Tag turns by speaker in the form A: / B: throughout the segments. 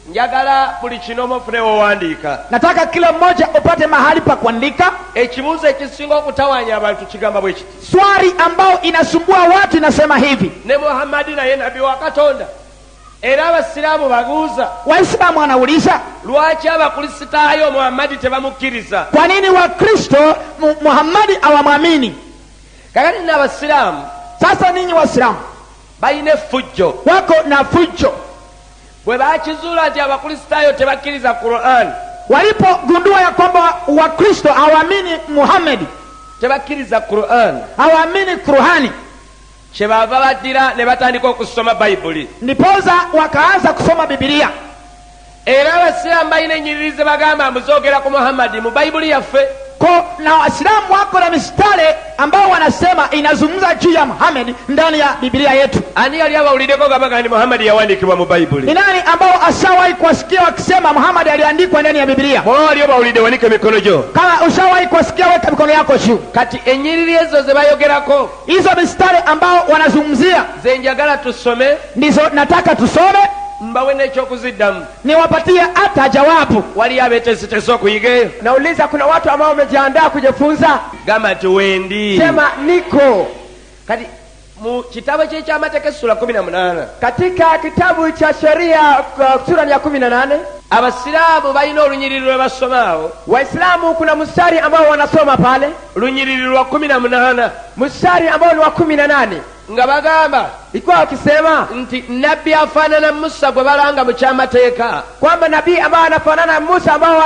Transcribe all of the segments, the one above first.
A: njagala buli kinomo funewo wandika.
B: Nataka kila mmoja upate mahali pa kuandika.
A: Ekibuuzo ekisinga okutawanya abantu kigamba bwe kiti.
B: Swali ambao inasumbua watu inasema hivi.
A: Ne Muhammad naye nabii wa Katonda. Era abasiraamu baguuza.
B: Waislamu wanauliza,
A: lwaki abakristaayo Muhammad tebamukkiriza?
B: Kwa nini Wakristo Muhammad hawamwamini?
A: Kakati n'abasiraamu.
B: Sasa ninyi Waislamu
A: balina fujjo.
B: wako na fujjo.
A: Bwe bakizuula nti abakristaayo tebakkiriza Qur'an,
B: walipogundua ya kwamba Wakristo hawaamini Muhammad,
A: tebakkiriza Qur'an,
B: hawaamini Qur'ani,
A: kyebava baddira ne batandika okusoma Bayibuli.
B: ndiposa wakaanza kusoma Biblia.
A: Era abasiraamu balina ennyiriri ze bagamba muzoogera ku Muhammad mu Bayibuli yaffe.
B: Na Waislamu wako na mistari ambao wanasema inazungumza juu ya Muhammad ndani ya Biblia yetu.
A: Ani yali abawulideko gabaga ndi Muhammad yawandiikibwa mu Bayibuli?
B: Ni nani ambao ashawahi kuwasikia wakisema Muhammad aliandikwa ndani ya Biblia?
A: Mwali obawulide wanike mikono jo.
B: Kama ushawahi kuwasikia weka mikono yako juu.
A: Kati ennyiriri ezo ze bayogerako,
B: hizo mistari ambao wanazungumzia
A: ze njagala tusome,
B: ndizo nataka tusome,
A: mbawe n'ekyokuziddamu.
B: niwapatie hata jawabu.
A: Wali abeteeseteese okuyigeyo?
B: Nauliza, kuna watu ambao wamejiandaa kujifunza?
A: Gamba nti wendi.
B: Sema niko.
A: Kati mu kitabu ky'amateeka sura 18,
B: katika kitabu cha sheria sura ya 18,
A: abasiraamu balina olunyiriri lwe basomaawo.
B: Waislamu kuna mstari ambao wanasoma pale,
A: lunyiriri lwa 18,
B: mstari ambao ni wa 18,
A: nga bagamba
B: ikiwa wakisema
A: nti nabbi afaanana Musa gwe balanga mu kyamateeka,
B: kwamba nabii ambao anafanana na Musa ambao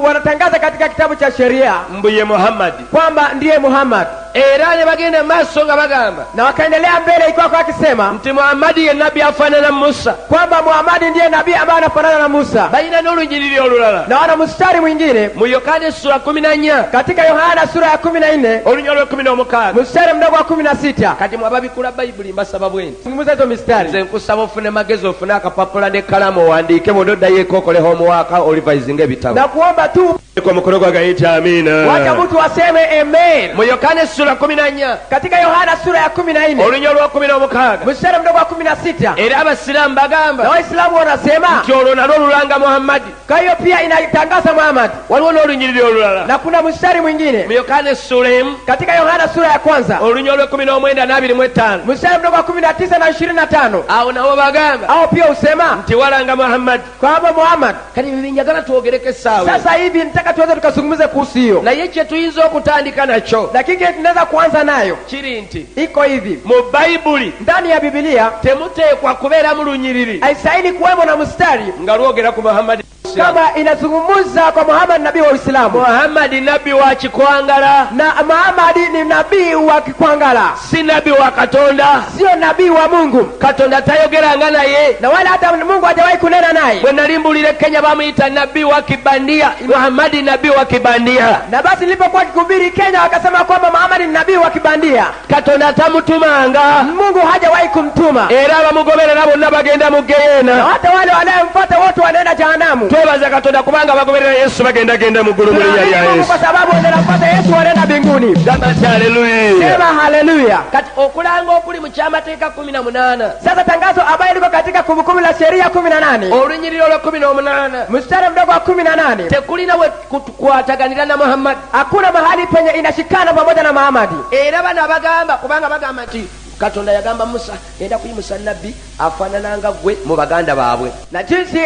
B: wanatangaza katika kitabu cha sheria
A: mbuye Muhammad,
B: kwamba ndiye Muhammad.
A: Era ne bagenda maaso nga bagamba,
B: na wakaendelea mbele ikiwa wakisema
A: nti Muhammad ye nabbi afaanana na Musa,
B: kwamba Muhammad ndiye nabii ambaye anafanana na Musa.
A: balina n'olunyiriri olulala.
B: Na wana mstari mwingine
A: mu Yohana sura 14,
B: katika Yohana sura ya 14
A: olunyiriri lwa 16,
B: mstari mdogo wa 16.
A: kati mwababikula Bayibuli mbasaba bwenti,
B: Zungumza hizo mistari.
A: nze nkusaba ofune magezi, ofune akapapula ne kalamu owandiike, bw'oddayo okole homework olivayizinga ebitabo.
B: Na kuomba tu
A: kwa mkono kwa gaiti amina.
B: wacha mtu aseme amen.
A: Mu Yohana sura 14,
B: katika Yohana sura ya 14
A: olunyiriri lwa 16,
B: mstari mdogo wa 16,
A: era abasiraamu bagamba
B: na Waislamu wanasema
A: nti olwo nalwo olulanga Muhammad.
B: kwa hiyo pia inatangaza Muhammad.
A: Waliwo n'olunyiriri olulala.
B: Na kuna mstari mwingine
A: mu Yohana sura 1,
B: katika Yohana sura ya kwanza
A: olunyiriri lwa 19 na 25,
B: mstari mdogo wa 19 na 25,
A: awo nawo bagamba
B: au pia usema
A: nti walanga Muhammad.
B: kwamba Muhammad.
A: Kati njagala twogereko essaawa.
B: Sasa hivi nitaka tuweze tukazungumze kuhusu hiyo,
A: naye kye tuyinza okutandika nakyo,
B: lakini tunaweza kuanza nayo
A: kiri nti
B: iko hivi:
A: mu Bayibuli
B: ndani ya Biblia
A: temuteekwa kubeera mu lunyiriri
B: haistahili kuwemo na mstari
A: nga lwogera ku Muhammad
B: kama inazungumza kwa Muhammad nabii wa Uislamu.
A: Muhammad nabbi wa kikwangala,
B: na Muhammad ni nabii wa kikwangala,
A: si nabbi wa Katonda,
B: sio nabii wa Mungu.
A: Katonda tayogeranga naye,
B: na wala hata Mungu hajawahi kunena naye.
A: bwe nali mbulira Kenya bamuyita nabbi wa kibandia, Muhammad nabbi wa kibandia.
B: Na basi nilipokuwa kikuhubiri Kenya wakasema kwamba Muhammad ni nabii wa kibandia.
A: Katonda tamutumanga,
B: Mungu hajawahi kumtuma,
A: era abamugoberera bonna bagenda mu
B: na
A: Geyeena,
B: hata wale wanayemfuata wote wanaenda jehanamu.
A: twebaza Katonda kubanga abagoberera Yesu bagenda mu ggulu mu linnya lya
B: Mungu
A: Yesu.
B: kwa sababu wanafuata Yesu wanaenda mbinguni.
A: Gamba nti haleluya.
B: Sema haleluya.
A: Kati okulanga okuli mu kyamateeka 18,
B: Sasa tangazo ambayo liko katika Kumbukumbu la Sheria 18
A: olunyiriri olwa 18,
B: mstari mdogo wa 18,
A: tekulina we kukwataganira na Muhammad.
B: hakuna mahali penye inashikana pamoja na Muhammad.
A: Era bano abagamba, kubanga bagamba nti Katonda yagamba Musa enda kuyimusa nabbi afaanananga gwe mu baganda baabwe,
B: na jinsi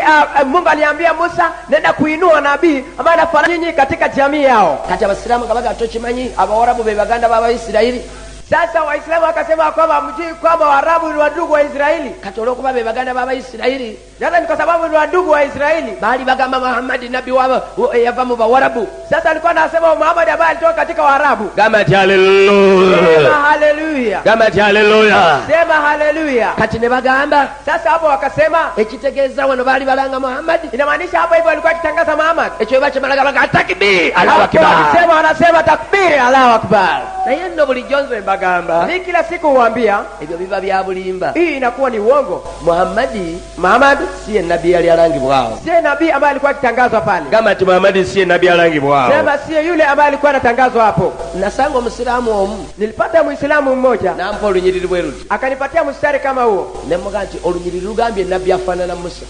B: Mungu aliambia Musa nenda kuinua nabii ambaye anafanana nyinyi katika jamii yao.
A: kati abasiraamu kabaga tokimanyi abawarabu be baganda b'Abayisirayiri.
B: Sasa Waislamu wakasema kwamba mjui kwamba Waarabu ni wadugu wa Israeli.
A: Kati olwokuba be baganda b'Abayisirayiri,
B: Sasa ni kwa sababu ni wadugu wa Israeli,
A: baali bagamba Muhammad nabbi wabo yava mu Bawarabu.
B: sasa alikuwa anasema Muhammad ambaye alitoka katika Waarabu.
A: Gamba nti haleluya.
B: Sema haleluya.
A: Gamba nti haleluya.
B: Sema haleluya.
A: Kati ne bagamba,
B: Sasa hapo wakasema
A: ekitegeeza wano baali balanga Muhammad,
B: inamaanisha hapa hivyo alikuwa akitangaza Muhammad.
A: ekyo bakimalaga baga takbir, Allahu akbar.
B: Wakisema wanasema takbiri, Allahu akbar.
A: Naye nno bulijjo nze mbagamba,
B: Ni kila siku huambia
A: ebyo biba bya bulimba.
B: hii inakuwa ni uongo.
A: Muhammadi
B: Muhammad
A: siye nabii yali alangibwawo.
B: siye nabii ambaye alikuwa akitangazwa pale.
A: Gamba ati Muhammad siye nabii alangibwawo.
B: Sema siye yule ambaye alikuwa anatangazwa hapo.
A: Nasanga Omusilamu omu.
B: Nilipata Muislamu mmoja.
A: Nampa olunyiriri bwe luti.
B: Akanipatia mstari kama huo.
A: Nemuga nti olunyiriri lugambye nabii afaanana Musa.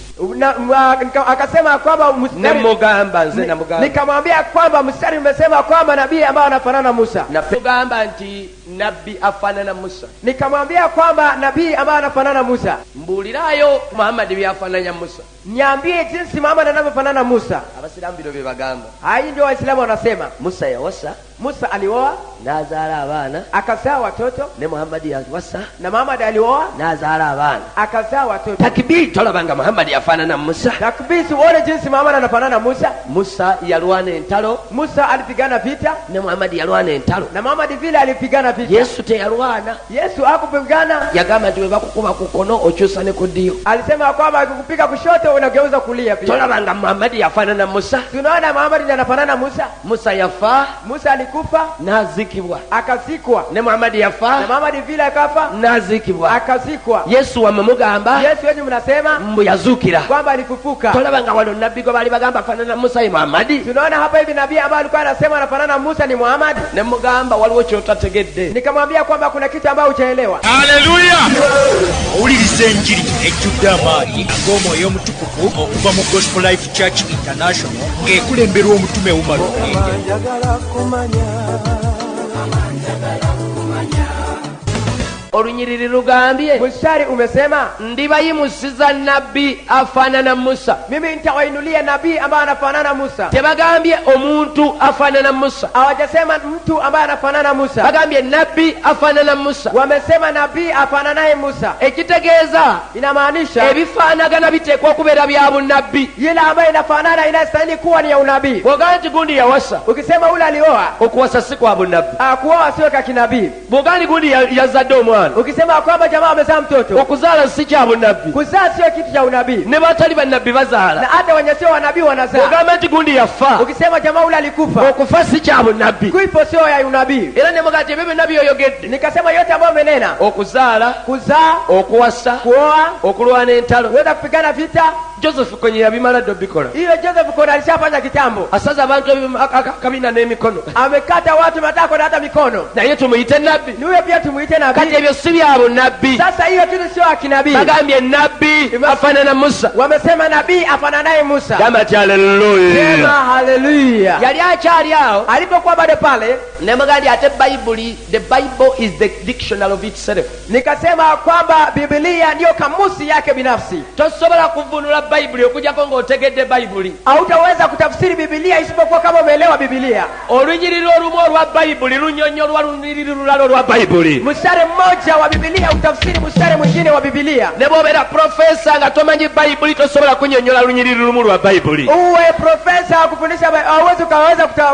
B: Akasema kwamba mstari.
A: Nemugamba nze namugamba.
B: Nikamwambia kwamba mstari umesema kwamba nabii ambaye anafanana Musa.
A: Napegamba nti nabii afaanana Musa.
B: Nikamwambia kwamba nabii ambaye anafanana Musa.
A: Mbulirayo Muhammad byafananya Musa.
B: Niambie jinsi Muhammad anavyofanana Musa.
A: Abasilamu biro bebagamba.
B: Hai ndio Waislamu wanasema.
A: Musa yawasa.
B: Musa alioa
A: Nazaala abaana.
B: Akazaa watoto.
A: Ne Muhammad yawasa.
B: Na Muhammad alioa
A: Nazaala abaana.
B: Akazaa watoto.
A: Takbir tolabanga Muhammad yafaanana Musa.
B: Takbir uone jinsi Muhammad anafanana Musa.
A: Musa yalwana entalo.
B: Musa alipigana vita.
A: Ne Muhammad yalwana entalo.
B: Na Muhammad vile alipigana vita.
A: Yesu teyalwana.
B: Yesu hakupigana.
A: Yagamba nti webakukuba ku kkono okyusa ne ku ddyo.
B: Alisema kwamba akikupiga kushoto unageuza kulia pia.
A: Tolabanga Muhammad yafaanana Musa.
B: Tunaona Muhammad ndiye anafanana Musa.
A: Musa yafa.
B: Musa alikufa
A: nazikibwa.
B: Akazikwa.
A: Ne Muhammad yafa.
B: Na Muhammad vile akafa
A: nazikibwa.
B: Akazikwa.
A: Yesu wamemugamba.
B: Yesu wenyewe mnasema
A: mbu yazukira.
B: Kwamba alifufuka.
A: Tolabanga wano nabbi gwe bali bagamba afaanana Musa ye Muhammad.
B: Tunaona hapa hivi nabii ambaye alikuwa anasema anafanana Musa ni Muhammad.
A: Ne mugamba waliwo kyotategedde.
B: Nikamwambia kwamba kuna kitu ambacho hujaelewa.
C: Haleluya! Owuliriza enjiri ejjudde amaanyi ag'omwoyo omutukuvu okuva mu Gospel Life Church International ng'ekulemberwa omutume Umar Omulenje.
A: Olunyiriri lugambye
B: mstari umesema
A: ndibayimusiza nabbi afaanana Musa.
B: Mimi nitawainulia nabii ambaye anafanana Musa.
A: Tebagambye omuntu afaanana Musa.
B: Hawajasema mtu ambaye anafanana Musa.
A: Bagambye nabbi afaanana Musa.
B: Wamesema nabii afananaye Musa.
A: Ekitegeeza
B: inamaanisha
A: ebifaanagana biteekwa okubeera bya bunnabbi.
B: Yule ambaye inafanana inastahili kuwa ni ya unabii.
A: Bw'ogamba nti gundi yawasa.
B: Ukisema ule alioa.
A: Okuwasa si kwa bunnabbi.
B: Kuoa sio kwa kinabii.
A: Bw'ogamba nti gundi yazadde omwana.
B: Ukisema kwamba jamaa amezaa mtoto.
A: Okuzaala si kya bunnabbi.
B: Kuzaa sio kitu cha unabii.
A: Ne batali bannabbi bazaala.
B: Na hata wenye sio wanabii wanazaa.
A: Bw'ogamba nti gundi yafa.
B: Ukisema jamaa ule alikufa.
A: Okufa si kya bunnabbi.
B: Kuipo sio ya unabii.
A: Era ne mugati ebyo byonna by'oyogedde.
B: Nikasema yote ambayo umenena.
A: Okuzaala.
B: Kuzaa.
A: Okuwasa.
B: Kuoa.
A: Okulwana entalo.
B: Weza kupigana vita.
A: Joseph Kony yabimala ddo bikola.
B: Hiyo Joseph Kony alishafanya kitambo.
A: Asaza abantu kabina n'emikono.
B: Amekata watu matako na hata mikono.
A: Naye tumuyite nabbi.
B: Ni wewe pia tumuite nabii.
A: Kati ebyo si bya bunnabbi.
B: Sasa hiyo kitu sio akinabii.
A: Bagambye nabbi afaanana Musa.
B: Wamesema nabii afananaye Musa.
A: Gamba ati haleluya.
B: Sema haleluya.
A: Yali akyali awo.
B: Alipokuwa bado pale.
A: Ne mugandi ate Bible, the Bible is the dictionary of itself.
B: Nikasema kwamba Biblia ndio kamusi yake binafsi.
A: Tosobola kuvunula Bible okujjako ng'otegedde Bible.
B: Hautaweza kutafsiri Biblia isipokuwa kama umeelewa Biblia.
A: Olunyiriri olumu olwa Bible lunyonyolwa lunyiriri lulala olwa Bible.
B: Mstari mmoja wa Biblia utafsiri mstari mwingine wa Biblia.
A: Ne bw'obeera profesa nga tomanyi Bible tosobola kunyonyola lunyiriri lumu lwa Bible.
B: Uwe profesa kufundisha hauwezi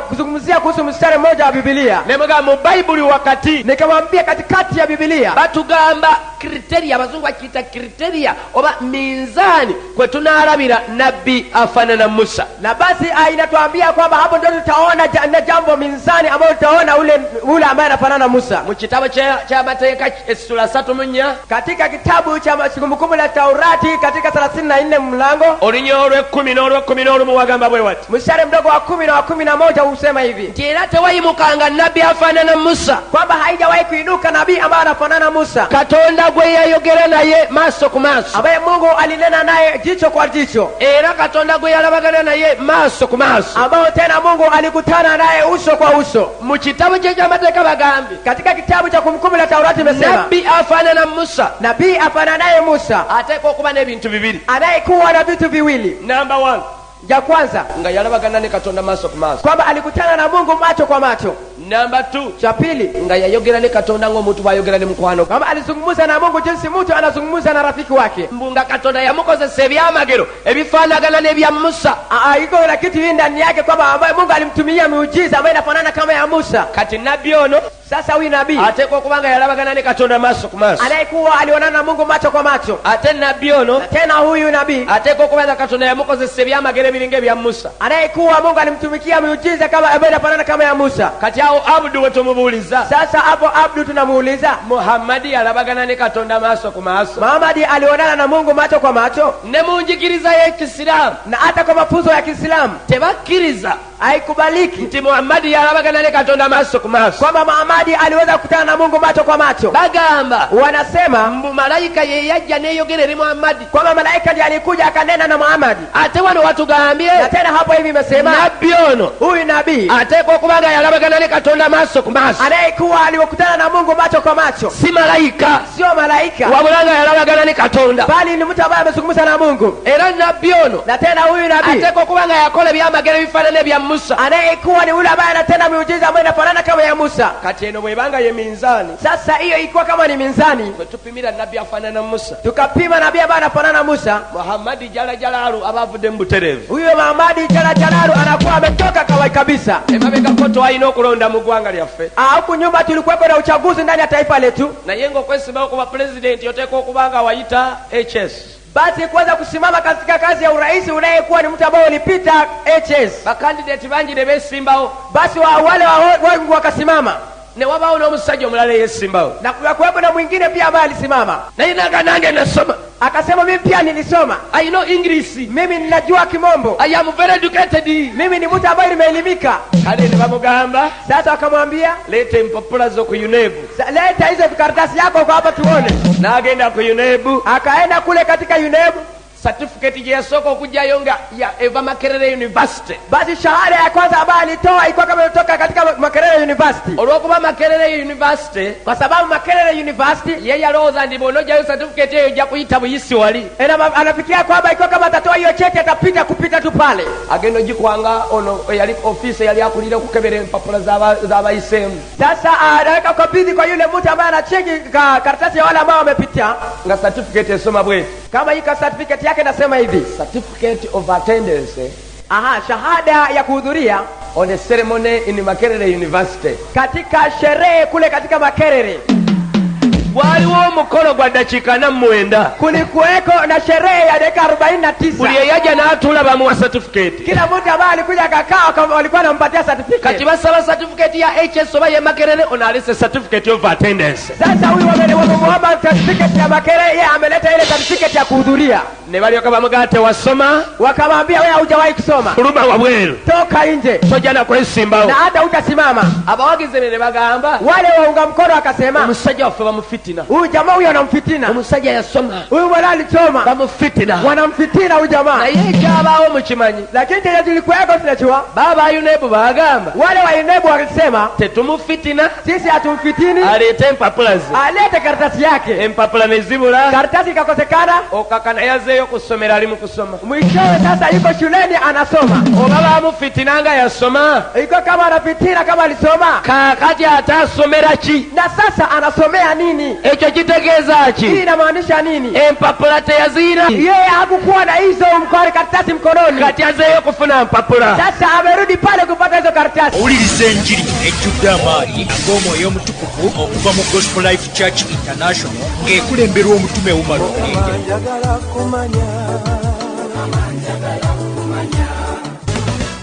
B: kuzungumzia kuhusu mstari mmoja wa Biblia.
A: Ne mugamba mu Bible wakati.
B: Nikamwambia katikati ya Biblia.
A: Batugamba kriteria, abazungu bakiyita kriteria oba minzaani kwe tunaalabira nabbi afaanana Musa.
B: Na basi inatuambia kwamba hapo ndio tutaona jambo minzani ambalo tutaona ule ambaye anafanana Musa.
A: Mu kitabo ky'amateeka essula 3:4
B: katika kitabu cha Kumbukumbu la Taurati katika 34 mlango
A: olunya olw'ekkumi n'olw'ekkumi wagamba bwe wati.
B: Mstari mdogo wa 10 na wa 11 husema hivi.
A: Nti era tewayimukanga nabbi afaanana Musa.
B: Kwamba haijawahi kuinuka nabii ambaye anafanana Musa.
A: Katonda gwe yayogera naye maaso ku maaso.
B: Ambaye Mungu alinena naye jicho kwa jicho.
A: Era Katonda gwe yalabagana naye maaso ku maaso.
B: Ambao tena Mungu alikutana naye uso kwa uso.
A: Mu kitabu ky'amateeka bagambi.
B: Katika kitabu cha Kumbukumbu la Taurati imesema.
A: Nabbi afaanana Musa.
B: Nabii afananaye Musa.
A: Ateeka okuba n'ebintu bibiri.
B: Anayekuwa na vitu viwili.
A: Number 1.
B: Ya kwanza
A: nga yalabagana ne Katonda maaso ku maaso.
B: Kwamba alikutana na Mungu macho kwa macho.
A: Number 2.
B: Cha pili
A: nga yayogera ne Katonda ng'omuntu bw'ayogera ne mukwano.
B: Kwamba alizungumza na Mungu jinsi mtu anazungumza na rafiki wake.
A: Mbunga Katonda yamukozesa ebyamagero ebifaanagana n'ebya Musa.
B: Iko na kitu ndani yake kwamba ambaye Mungu alimtumia miujiza ambayo inafanana kama ya Musa.
A: Kati nabbi ono Sasa huyu nabii atekwa kubanga yalabagana ne Katonda maaso ku maaso, anayekuwa alionana na Mungu macho kwa macho. Ate nabbi ono, tena huyu nabii atekwa kubanga Katonda yamukozesa ebyamagero biringa bya Musa, anayekuwa Mungu alimtumikia miujiza kama inafanana kama ya Musa. Kati hao Abdu watomubuuliza, sasa hapo Abdu tunamuuliza, Muhammad yalabagana ne Katonda maaso ku maaso, Muhammad alionana na Mungu macho kwa macho? Ne munjikiriza ya Kiislamu na hata kwa mafunzo ya Kiislamu tebakiriza, haikubaliki nti Muhammad yalabagana ne Katonda maaso ku maaso, kwamba Muhammad aliweza kukutana na Mungu macho kwa macho. Bagamba wanasema malaika yeyajja neyogerera Muhammad, kwamba malaika ndiye alikuja akanena na Muhammad. Ate wano watugambye, na tena hapo hivi imesema nabii ono, huyu nabii atekwa kubanga yalabagana ne Katonda maaso ku maaso, anayekuwa alikutana na Mungu macho kwa macho, si malaika, sio malaika wabulanga yalabagana ne Katonda, bali ni mtu ambaye amezungumza na Mungu. Era nabii ono, na tena huyu nabii atekwa kubanga yakola byamagero bifanane bya Musa, anayekuwa ni yule ambaye anatenda miujiza ambayo inafanana kama ya Musa. Kati eno bwebanga ye minzani, sasa hiyo ilikuwa kama ni minzani, tupimira nabii afanana na Musa, tukapima nabii ambaye anafanana na Musa, Muhammad jala jalalu abavude mbuterevu. Huyo Muhammad jala jalalu anakuwa ametoka kawaida kabisa. Emabega koto aina okulonda mu gwanga lyaffe, huku nyumba tulikuwa na uchaguzi ndani ya taifa letu, na yengo kwesiba kwa president yoteko okubanga waita HS, basi kuweza kusimama katika kazi ya urais unayekuwa ni mtu ambaye ulipita HS, ba candidate banji ne besimbao, basi wale wengi wakasimama, ne wabao na omusajja omulala yesimbao, na kuwepo na mwingine pia ambaye alisimama, na inaga nange nasoma, akasema mimi pia nilisoma, I know English, mimi ninajua Kimombo, I am very educated, mimi ni mtu ambaye nimeelimika. Kale ni bamugamba, sasa akamwambia lete mpapula zo ku UNEB, leta hizo vikaratasi yako kwa hapa tuone. Na agenda ku UNEB, akaenda kule katika UNEB, certificate ya soko kuja yonga ya Eva Makerere University, basi shahada ya kwanza ambayo alitoa ilikuwa kama kutoka katika Makerere University. Olwokuba Makerere University, kwa sababu Makerere University yeye aloza ndibonoja hiyo certificate hiyo ya kuita buyisi wali, anafikiria kwamba ilikuwa kama atatoa hiyo cheti atapita kupita tu pale, agendo jikwanga ono yali office yali akulira kukebere mpapula za abayisemu. Sasa anaweka kabidhi kwa yule mtu ambaye anacheki karatasi ya wale ambao wamepitia, na certificate soma bwe kama hii certificate yake nasema hivi, certificate of attendance, shahada ya kuhudhuria on a ceremony in Makerere University, katika sherehe kule katika Makerere. Waliwo mukolo gwa dakika 9, kulikuweko na sherehe ya dakika 49. Buli yaja na atula bamuwa certificate, kila mtu ambaye alikuja akakaa walikuwa wanampatia certificate. Kati basaba certificate ya HS oba ya Makerere, onalise certificate of attendance. Sasa huyu wamemuomba certificate ya Makerere, yeye ameleta ile certificate ya kuhudhuria. Ne bali wakamugate wasoma, wakamwambia wewe hujawahi kusoma, kuruma wabweru, toka nje, sojana kwa simbao, na hata utasimama. Abawagize ne bagamba, wale waunga mkono akasema umusajja wafe bamufitina, huyu jamaa huyu anamfitina, umusajja yasoma, huyu bwana alisoma, bamufitina, wanamfitina huyu jamaa. Na yeye kabao mukimanyi, lakini tena tulikuweko tunachua baba UNEB bagamba, wale wa UNEB walisema tetumufitina, sisi hatumfitini, alete mpapulazi, alete karatasi yake. Empapula nezibula, karatasi ikakosekana, okakana yaze kusomera ali mukusoma, mwishowe sasa yuko shuleni anasoma. Obaba mufitinanga yasoma, iko kama anafitina kama alisoma, kakati atasomera ki, na sasa anasomea nini? Echo kitegeeza ki, hii inamaanisha nini? Empapula teyazira, yeye hakukuwa na hizo mkore karatasi mkononi, kati azeyo kufuna mpapula, sasa amerudi pale kupata hizo karatasi. Ulirize njiri ejjudde amaanyi ag'omwoyo omutukuvu okuva mu Gospel Life Church International, ng'ekulemberwa omutume Umar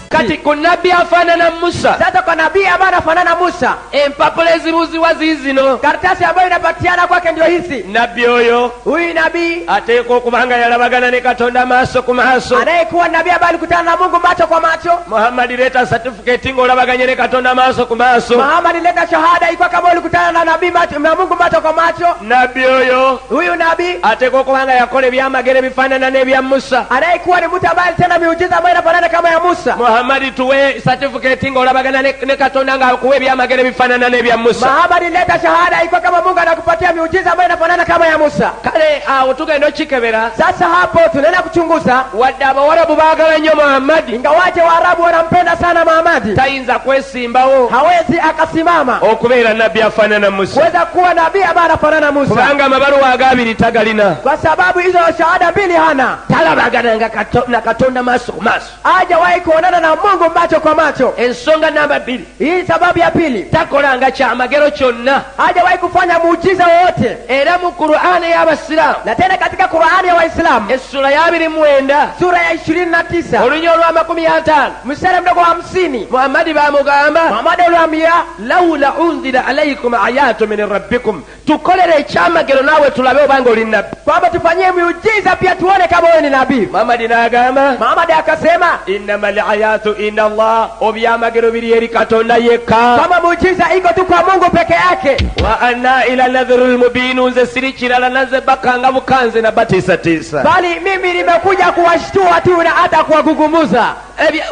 A: kati kunabii afanana Musa. Sasa kwa nabii ambaye anafanana Musa, empapula ezibuziwa zizino, karatasi ambayo inapatiana kwake ndio hizi. Nabii oyo, huyu nabii ateekwa okubanga yalabagana ne Katonda maaso ku maaso, anayekuwa nabii ambaye alikutana na Mungu macho kwa macho. Muhammad leta certificate ng'olabaganye ne Katonda maaso ku maaso. Muhammad leta shahada ilikuwa kama ulikutana na nabii macho na Mungu macho kwa macho. Nabii oyo, huyu nabii ateekwa okubanga yakola ebyamagero bifaanana n'ebya Musa, anayekuwa ni mtu ambaye alitenda miujiza ambayo inafanana kama ya Musa. Muhammad tuwe certificate ng'olabagana ne Katonda nga kuwe ebyamagero bifaanana n'ebya Musa. Muhammad leta shahada ilikuwa kama Mungu anakupatia miujiza ambayo inafanana kama ya Musa. Kale tugenda okikebera. Sasa hapo tunaenda kuchunguza, wadde Abawarabu baagala nnyo Muhammad, ingawaje Waarabu wanampenda sana Muhammad, tayinza kwesimbawo, hawezi akasimama okubeera nabbi afaanana Musa, kuweza kuwa nabii ambaye anafanana Musa, kubanga amabaruwa agabiri tagalina, kwa sababu hizo shahada mbili hana. Talabagana na Katonda maaso ku maaso, hajawahi kuonana na Mungu macho kwa macho. Ensonga namba 2. Hii sababu ya pili. Takolanga cha magero kyonna. Hajawahi kufanya muujiza wowote. Era mu Qur'ani ya Waislamu. Na tena katika Qur'ani ya Waislamu. Sura ya 29. Sura ya 29. Olunyo lwa 50. Mstari mdogo wa 50. Muhammad bamugamba. Muhammad alwambia laula unzila alaykum ayatu min rabbikum. Tukolere chamagero nawe tulabe obanga oli nabii. Kwamba tufanyie miujiza pia tuone kama wewe ni nabii. Muhammad nagamba. Muhammad akasema innamal ayatu inna Allah. Obyamagero biri eri Katonda yekka. Kama muujiza iko tu kwa Mungu peke yake. Wa anna ila nadhrul mubin unze sirikira la naze bakanga bukanze na batisa tisa. Bali mimi nimekuja kuwashtua tu na hata kuwagugumuza.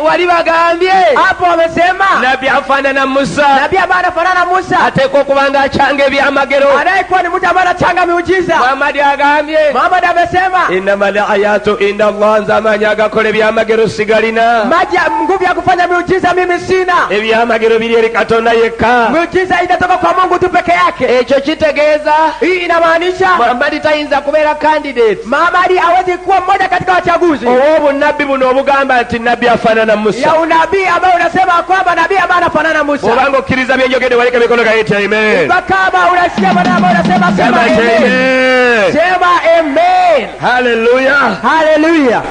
A: Walibagambye hapo wamesema nabii afanana Musa. Nabii ambaye anafanana Musa ateko kubanga change byamagero. Anayekuwa ni mtu ambaye anachanga miujiza. Muhammad agambye. Muhammad amesema innamal ayatu inda Allah zamanya gakole byamagero sigalina. Maji nguvu ya kufanya miujiza mimi sina. Byamagero biri eri Katonda yekka. Miujiza inatoka kwa Mungu tu peke yake. Echo kitegeeza hii inamaanisha Muhammad tainza kubera candidate. Muhammad hawezi kuwa mmoja katika wachaguzi. Obo nabii buno obugamba ati nabii afanana Musa. Ya unabii ambao unasema kwamba nabii ambaye anafanana Musa. Obango kiriza byenjogede waleke mikono kaiti amen. Kama unasikia maneno ambayo unasema sema amen. Sema amen. Hallelujah. Hallelujah.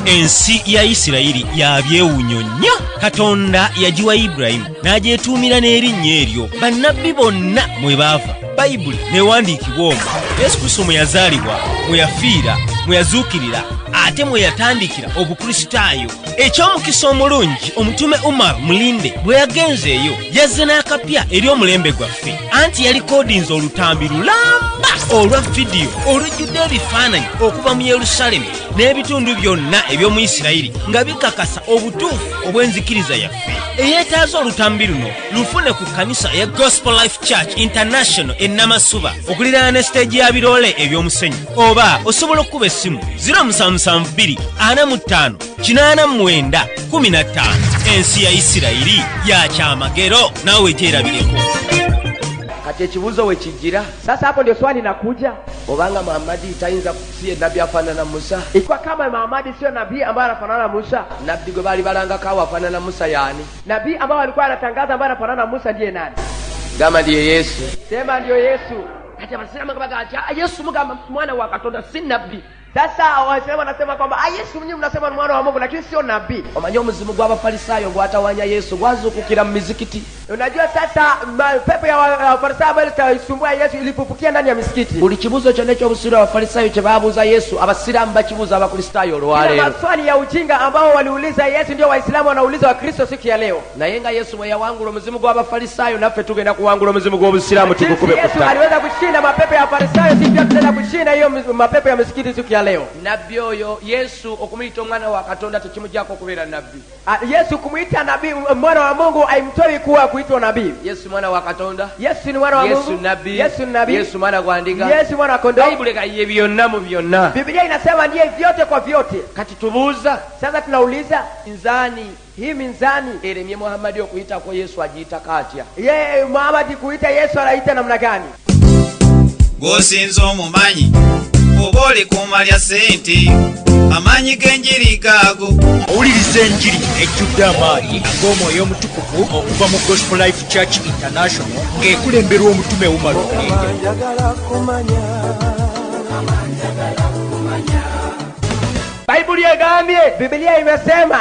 D: Ensi ya Isirayiri yabyewunyonya. Katonda yajiwa Ibrahimu n'ajetuumira n'erinnya eryo. Bannabbi bonna mwe baava Bayibuli newandiikibwa omwo. Yesu Kristo mwe yazaalibwa, mwe yafiira, mwe yazuukirira, ate mwe yatandikira obukristaayo. Eky'omukisa omulungi omutume Umar Mulinde bwe yagenzeeyo yazze n'akapya eri omulembe gwaffe. Anti yalikodinze olutambi lulamba olwa vidiyo olujjudde ebifaananyi okuva mu Yerusaalemu n'ebitundu byonna eby'omu Isirayiri nga bikakasa obutuufu obw'enzikiriza yaffe. Eyeetaaza olutambi luno lufune ku kkanisa ya Gospel Life Church International e Namasuba okuliraana ne siteegi ya biroole eby'omusenyu, oba osobola okukuba essimu 0772 45 89 15. Ensi ya Isirayiri ya kyamagero, nawe gyerabireko. Kati ekibuuzo we kijira. Sasa hapo ndio swali linakuja. Obanga Muhammad tainza kusiye nabii afanana Musa. Ikiwa kama Muhammad sio nabii ambaye anafanana Musa, nabii gwe bali balanga kawa afanana Musa yani. Nabii ambao alikuwa anatangaza ambaye anafanana Musa ndiye nani? Gama ndiye Yesu. Sema ndio Yesu. Hata wanasema kwamba Yesu mugamba mwana wa Katonda si nabii. Sasa wanasema kwamba Yesu mwenyewe mnasema ni mwana wa Mungu lakini sio nabii. Omanyo omuzimu gw'Abafarisayo gwatawanya Yesu gwazukukira mu mizikiti. Unajua sasa pepo ya Wafarisayo ambayo itaisumbua Yesu ilipopukia ndani ya misikiti. Buli kibuzo kyonna ky'obusiro Abafarisayo kye baabuuza Yesu, Abasiraamu bakibuuza Abakristayo olwaleero. Kila maswali ya ujinga ambao waliuliza Yesu ndio Waislamu wanauliza Wakristo siku ya leo. Naye nga Yesu bwe yawangula omuzimu gw'Abafarisayo naffe tugenda kuwangula omuzimu gw'Obusiraamu tukukube ku ttaka. Yesu aliweza kushinda mapepo ya Wafarisayo, sisi pia tunaweza kushinda hiyo mapepo ya misikiti siku ya leo. Nabii oyo Yesu okumuyita omwana wa Katonda tekimujjako okubeera nabii. Yesu kumuita nabii mwana wa Mungu aimtoi kuwa kuitwa nabii. Yesu mwana wa Katonda. Yesu ni mwana wa Mungu. Yesu nabii. Yesu nabii. Yesu mwana gwandika. Yesu mwana wa kondoo. Biblia kaiye byonna mu byonna. Biblia inasema ndiye vyote kwa vyote. Kati tubuuza. Sasa tunauliza minzani. Hii minzani eremye Muhammad okuita kwa Yesu ajiita katya. Yeye Muhammad kuita Yesu anaita namna gani?
E: Gosinzo omumanyi oba oli kumalya sente amanyi g'enjiri gaago.
C: Owuliriza enjiri ejjudde amaanyi ng'omwoyo omutukuvu okuva mu Gospel Life Church International ng'ekulemberwa omutume Umar Mulinde.
A: Biblia egambye, Biblia imesema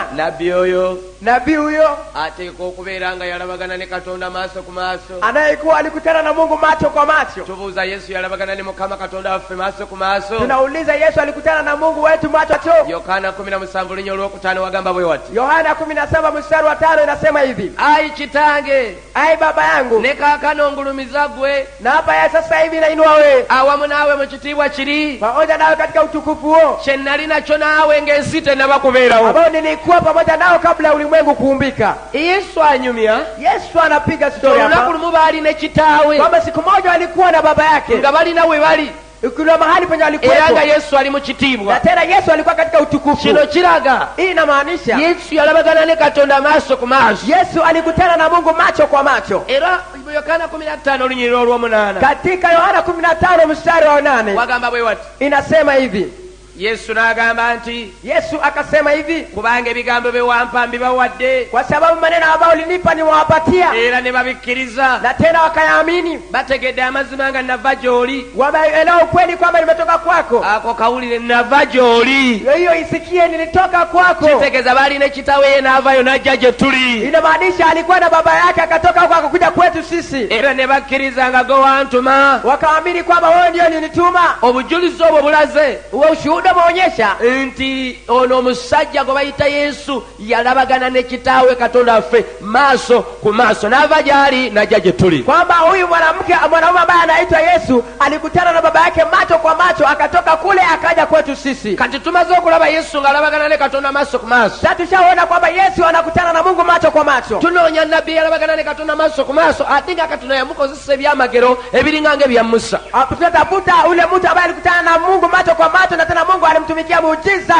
A: nabii huyo ateekwa okubeera nga yalabagana ne Katonda maaso ku maaso. Anayekuwa alikutana na Mungu macho kwa macho. Tubuuza Yesu yalabagana ne Mukama Katonda waffe maaso ku maaso. Tunauliza Yesu alikutana na Mungu wetu macho kwa. Yohana 17 linyo olwokutaano wagamba bwe wati. Yohana 17 mstari wa 5 inasema hivi. Ai kitange, ai baba yangu, ne kaakano ngulumiza gwe. Na hapa ya sasa hivi nainua wewe. Awamu nawe mu kitiibwa kiri. Pamoja nawe katika utukufu huo. Kye nali nacho nawe ng'ensi tennabakubeerawo. Ambao nilikuwa pamoja nao kabla ulimwengu kuumbika. Yesu anyumya. Yesu anapiga story hapa. Olunaku lumu baali ne kitaawe. Kwamba siku moja alikuwa na baba yake. Nga bali nawe bali. Kuna mahali penye alikuwa. Era nga Yesu ali mu kitiibwa. Na tena Yesu alikuwa katika utukufu. Kino kiraga. Hii inamaanisha Yesu yalabagana ne Katonda maaso ku maaso. Yesu alikutana na Mungu macho kwa macho. Era Yohana 15 lunyiriro olw'omunaana. Katika Yohana 15 mstari wa 8. Wagamba bwe wati. Inasema hivi. Yesu n'agamba nti,
B: Yesu akasema hivi,
A: kubanga ebigambo bye wampa mbibawadde,
B: kwa sababu maneno ambayo ulinipa nimewapatia,
A: era ne babikkiriza,
B: na tena wakayaamini.
A: bategedde amazima nga nava gy'oli.
B: Wameelewa ukweli kwamba nimetoka kwako.
A: Ako kawulire nava gy'oli,
B: Hiyo isikie, nilitoka kwako.
A: kitegeeza balina ekitawe ye n'avayo n'ajja gye tuli.
B: Inamaanisha alikuwa na baba yake akatoka kwako kuja kwetu sisi.
A: Era ne bakkiriza nga go wantuma.
B: Wakaamini kwamba wewe ndio nilituma.
A: Obujulizi obwo bulaze
B: Ushuhuda umeonyesha
A: nti ono omusajja gwe bayita Yesu yalabagana ne kitaawe Katonda waffe maaso ku maaso, n'ava gy'ali n'ajja gye tuli.
B: kwamba huyu mwanaume ambaye anaitwa Yesu alikutana na baba yake macho kwa macho, akatoka kule akaja kwetu sisi.
A: Kati tumaze okulaba Yesu ng'alabagana ne Katonda maaso ku maaso,
B: Sasa tushaona kwamba Yesu anakutana na Mungu macho kwa macho.
A: tunoonya nabbi yalabagana ne Katonda maaso ku maaso ate nga Katonda yamukozesa ebyamagero ebiringa ng'ebya Musa.
B: Tunatafuta ule mtu ambaye alikutana na Mungu macho kwa macho, na tena Mungu alimtumikia muujiza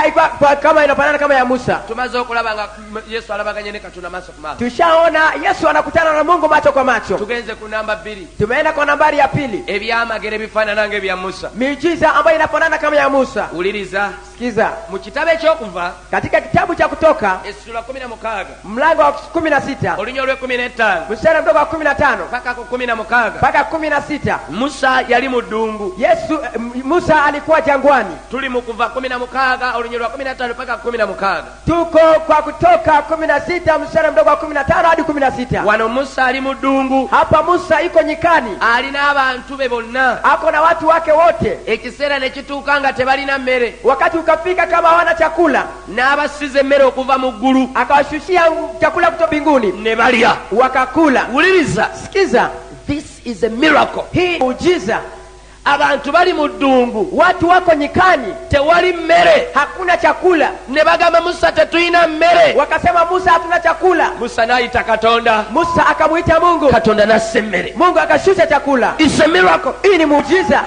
B: kama inafanana kama ya Musa.
A: Tumaze okulaba nga Yesu alabaganye ne Katonda maaso ku maaso.
B: Tushaona Yesu anakutana na Mungu macho kwa macho.
A: Tugenze ku namba 2.
B: Tumeenda kwa nambari ya pili,
A: ebyamagero ebifaanana ng'ebya Musa.
B: miujiza ambayo inafanana kama ya Musa.
A: Wuliriza,
B: Sikiza,
A: mu kitabo ekyokuva
B: katika kitabu cha Kutoka
A: essula 16
B: mlango wa 16
A: olunya olw'15
B: mstari mdogo wa 15
A: mpaka ku 16
B: mpaka 16.
A: Musa yali mu ddungu.
B: Musa alikuwa jangwani.
A: Tuli mu kuva 16 olunya lwa 15 mpaka 16.
B: Tuko kwa Kutoka 16 mstari mdogo wa 15 hadi 16.
A: Wano Musa ali mu ddungu,
B: Hapa Musa iko nyikani,
A: alina abantu be bonna.
B: ako na watu wake wote.
A: Ekiseera ne kituuka nga tebalina mmere,
B: Wakati ukafika kama hawana chakula,
A: n'abasiza emmere okuva mu ggulu
B: akawashushia chakula kutoka mbinguni,
A: ne balya.
B: wakakula.
A: Wuliriza,
B: Sikiza,
A: this is a miracle.
B: hii muujiza.
A: Abantu bali mu ddungu,
B: Watu wako nyikani,
A: tewali mmere,
B: hakuna chakula.
A: ne bagamba Musa, tetulina mmere.
B: Wakasema Musa, hatuna chakula.
A: Musa n'ayita Katonda,
B: Musa akamuita Mungu,
A: Katonda n'assa emmere.
B: Mungu akashusha chakula.
A: It's a miracle.
B: Hii ni muujiza.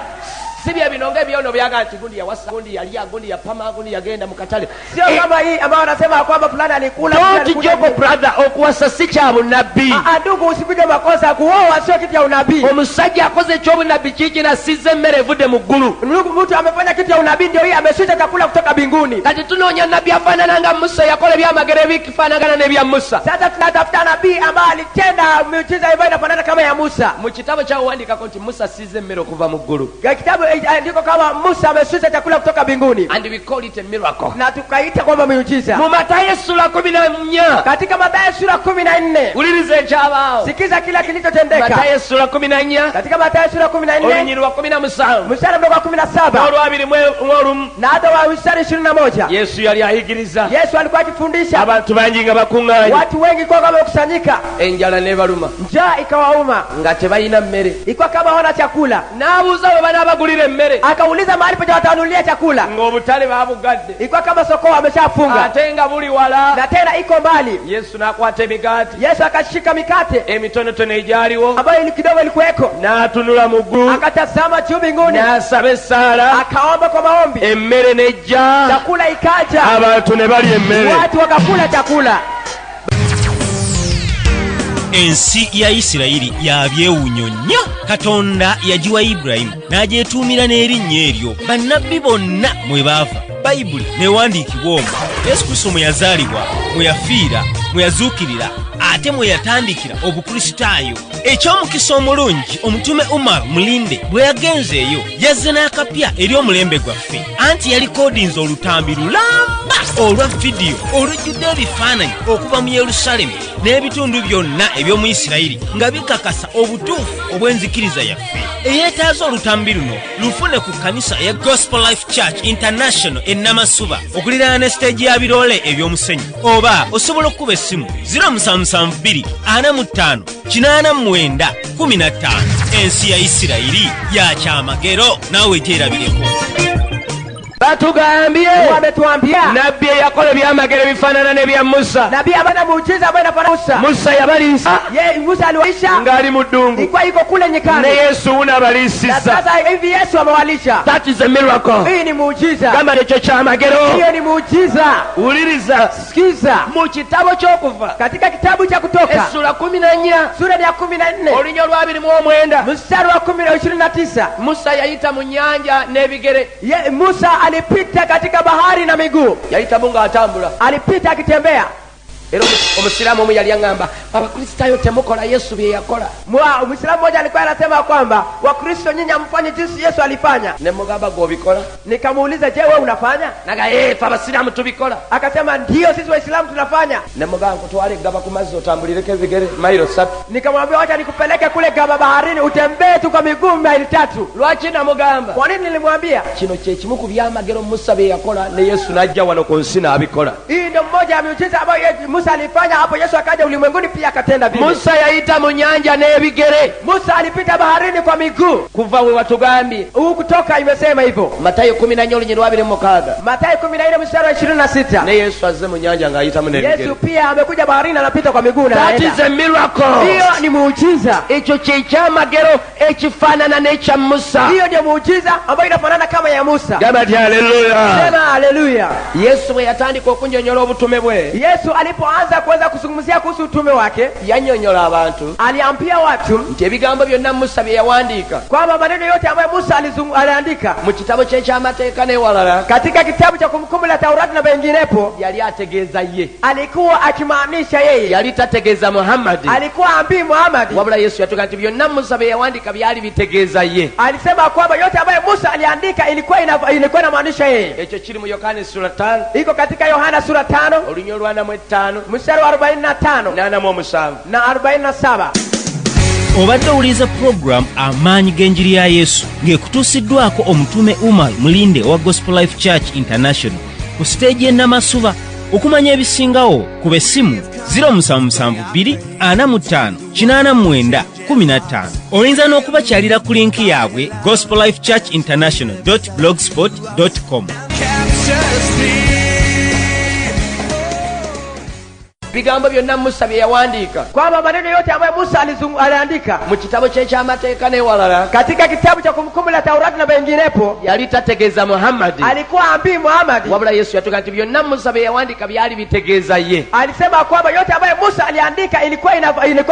A: Si bya binonga ebyono byaga nti gundi yawasa, gundi yalya, gundi yapama, gundi yagenda mu katale.
B: Sio kama hii ambao wanasema kwamba fulani alikula.
A: Don't joke brother, okuwasa si kya bunnabbi.
B: Ndugu, usipige makosa. Kuoa sio kitu ya unabii.
A: Omusajja akoze eky'obunnabbi kiki nasize emmere evudde mu ggulu.
B: Mtu amefanya kitu ya unabii, ndio hii ameshusha chakula kutoka mbinguni.
A: Kati tunoonya nabbi afaanana nga Musa, yakola ebyamagero ebifaanagana n'ebya Musa.
B: Sasa tunatafuta nabii ambaye alitenda miujiza ambayo inafanana kama ya Musa.
A: Mu kitabo kyawandikako nti Musa asize emmere okuva mu ggulu.
B: Kitabu ndiko kama Musa ameshusha chakula kutoka mbinguni,
A: And we call it a miracle.
B: na tukaita kwamba miujiza.
A: Mu Matayo essula 14.
B: Katika Mathayo sura 14,
A: Wuliriza ekyabaawo.
B: sikiza kila kilichotendeka.
A: Matayo essula 14
B: Katika Mathayo sura 14
A: olunyiri lwa 17
B: mstari mdogo wa 17
A: n'olw'21
B: na hata wa mstari 21,
A: Yesu yali ayigiriza,
B: Yesu alikuwa akifundisha,
A: abantu bangi nga bakuŋŋaanye,
B: watu wengi kwa kama wamekusanyika,
A: enjala n'ebaluma
B: njaa ikawauma,
A: nga tebalina mmere.
B: ikuwa kama hawana chakula.
A: N'abuuza bwe banaabagulira emmere,
B: Akauliza mahali pa watanunulia chakula,
A: ng'obutale baabugadde,
B: ikuwa kama soko wameshafunga
A: ate nga buli wala.
B: na tena iko mbali.
A: Yesu n'akwata emigaati
B: Yesu akashika mikate
A: emitonotono egyaliwo,
B: ambayo ili kidogo ilikuweko,
A: n'atunula mu ggulu,
B: akatazama juu mbinguni,
A: n'asaba essaala,
B: akaomba kwa maombi,
A: emmere n'ejja,
B: chakula ikaja,
A: abantu ne balya emmere.
B: watu wakakula chakula.
D: ensi ya Isirayiri yabyewunyo nnyo. Katonda yagiwa Ibulayimu n'agyetuumira n'erinnya eryo. Bannabbi bonna mwe baava, Bayibuli newandiikibwa omwo. Yesu Kristo mwe yazaalibwa, mwe yafiira, mwe yazuukirira, ate mwe yatandikira obukristaayo. Eky'omukisa omulungi omutume Umar Mulinde bwe yagenzeeyo yazze n'akapya eri omulembe gwaffe, anti yalikoodinze olutambi lulamba olwa vidiyo olujjudde ebifaananyi okuva mu Yerusaalemi n'ebitundu byonna eby'omu Isirayiri nga bikakasa obutuufu obw'enzikiriza yaffe. Eyeetaaza olutambi luno lufune ku kkanisa ya Gospel Life Church International e Namasuba okuliraana ne siteegi ya biroole eby'omusenyu, oba osobola okukuba essimu 0772 45 89 15. Ensi ya Isirayiri ya kyamagero, naawe gyerabireko.
A: Batugambye,
B: Wametuambia
A: nabbi eyakola ebyamagero ebifaanana n'ebya Musa.
B: nabii ambaye muujiza ambaye inafanana Musa.
A: Musa yabaliisa
B: Musa aliwalisha
A: ng'ali mu ddungu,
B: ilikuwa iko kule nyikani,
A: ne Yesu
B: na
A: unabaliisiza.
B: sasa hivi Yesu amewalisha.
A: That is a miracle.
B: Hii ni muujiza,
A: Gamba ekyo kyamagero.
B: hiyo ni muujiza.
A: Wuliriza,
B: Sikiza,
A: mu kitabo ky'okuva
B: katika kitabu cha Kutoka
A: essula 14
B: sura ya 14
A: olunya olwa 29
B: mstari wa 29,
A: Musa yayita mu nnyanja n'ebigere.
B: Musa
A: alipita katika bahari na miguu. Yaita Mungu atambula. Alipita akitembea. Ero Omuislamu omu yali angamba Abakristaayo temukola Yesu bye yakola. Muislamu mmoja alikuwa anasema kwamba Wakristo nyinyi hamfanyi jinsi Yesu alifanya. Ne mugamba gobikola. Nikamuuliza, je, wewe unafanya? Naga Abasilamu tubikola. Akasema ndio sisi Waislamu tunafanya. Ne mugamba twale gaba ku mazzi otambulireke bigere mailo 3. Nikamwambia wacha nikupeleke kule gaba baharini utembee tu kwa miguu maili 3. Lwaki na mugamba? Kwa nini nilimwambia? Kino kye kimu ku byamagero Musa bye yakola ne Yesu najja wano ku nsi na abikola. Hii ndio mmoja ya miujiza ambayo Musa alifanya hapo. Yesu akaja ulimwenguni pia akatenda vile. Musa yaita mu nyanja n'ebigere. Musa alipita baharini kwa miguu. Kuva we watugambi. Kutoka imesema hivyo. Mathayo 14:26. Mathayo 14:26. Ne Yesu azze mu nyanja ngayita mu n'ebigere. Yesu pia amekuja baharini anapita kwa miguu na anaenda. That is a miracle. Hiyo ni muujiza. Hicho kyamagero ekifanana n'ekya Musa. Hiyo ndio muujiza ambayo inafanana kama ya Musa. Gabati haleluya. Sema haleluya. Yesu we yatandika okunjonyola obutume bwe. Yesu alipoanza kuweza kuzungumzia kuhusu utume wake, yanyonyola abantu. Aliambia watu nti ebigambo byonna Musa bye yawandiika, kwamba maneno yote ambayo Musa aliandika mu kitabu kye ky'amateeka n'ewalala, katika kitabu cha Kumbukumbu la Taurati na benginepo, yali ategeeza ye. Alikuwa akimaanisha yeye. Yali tategeeza Muhammad. Alikuwa ambii Muhammad. Wabula Yesu yatuka nti byonna Musa bye yawandiika byali bitegeeza ye. Alisema kwamba yote ambayo Musa aliandika ilikuwa inamaanisha yeye. Ekyo kiri mu Yohana sura 5. Iko katika Yohana sura 5 olunyo lwa 5 mstari wa 45 na 47.
D: Obadde owuliriza program Amaanyi g'enjiri ya Yesu ng'ekutuusiddwako omutume Umar Mulinde wa Gospel Life Church International ku stage e Namasuba. Okumanya ebisingawo ku bessimu 0772458915. Oyinza n'okubakyalira ku linki yaabwe gospellifechurchinternational.blogspot.com. Bigambo byonna Musa bye yawandiika, kwamba maneno yote ambayo Musa aliandika mu kitabu kye ky'amateeka n'ewalala, katika kitabu cha Kumbukumbu la Taurati na benginepo, yali tategeeza Muhammad. Alikuwa ambii Muhammad. Wabula Yesu yatuka nti byonna Musa bye yawandiika byali bitegeeza ye. Alisema kwamba yote ambayo Musa aliandika ilikuwa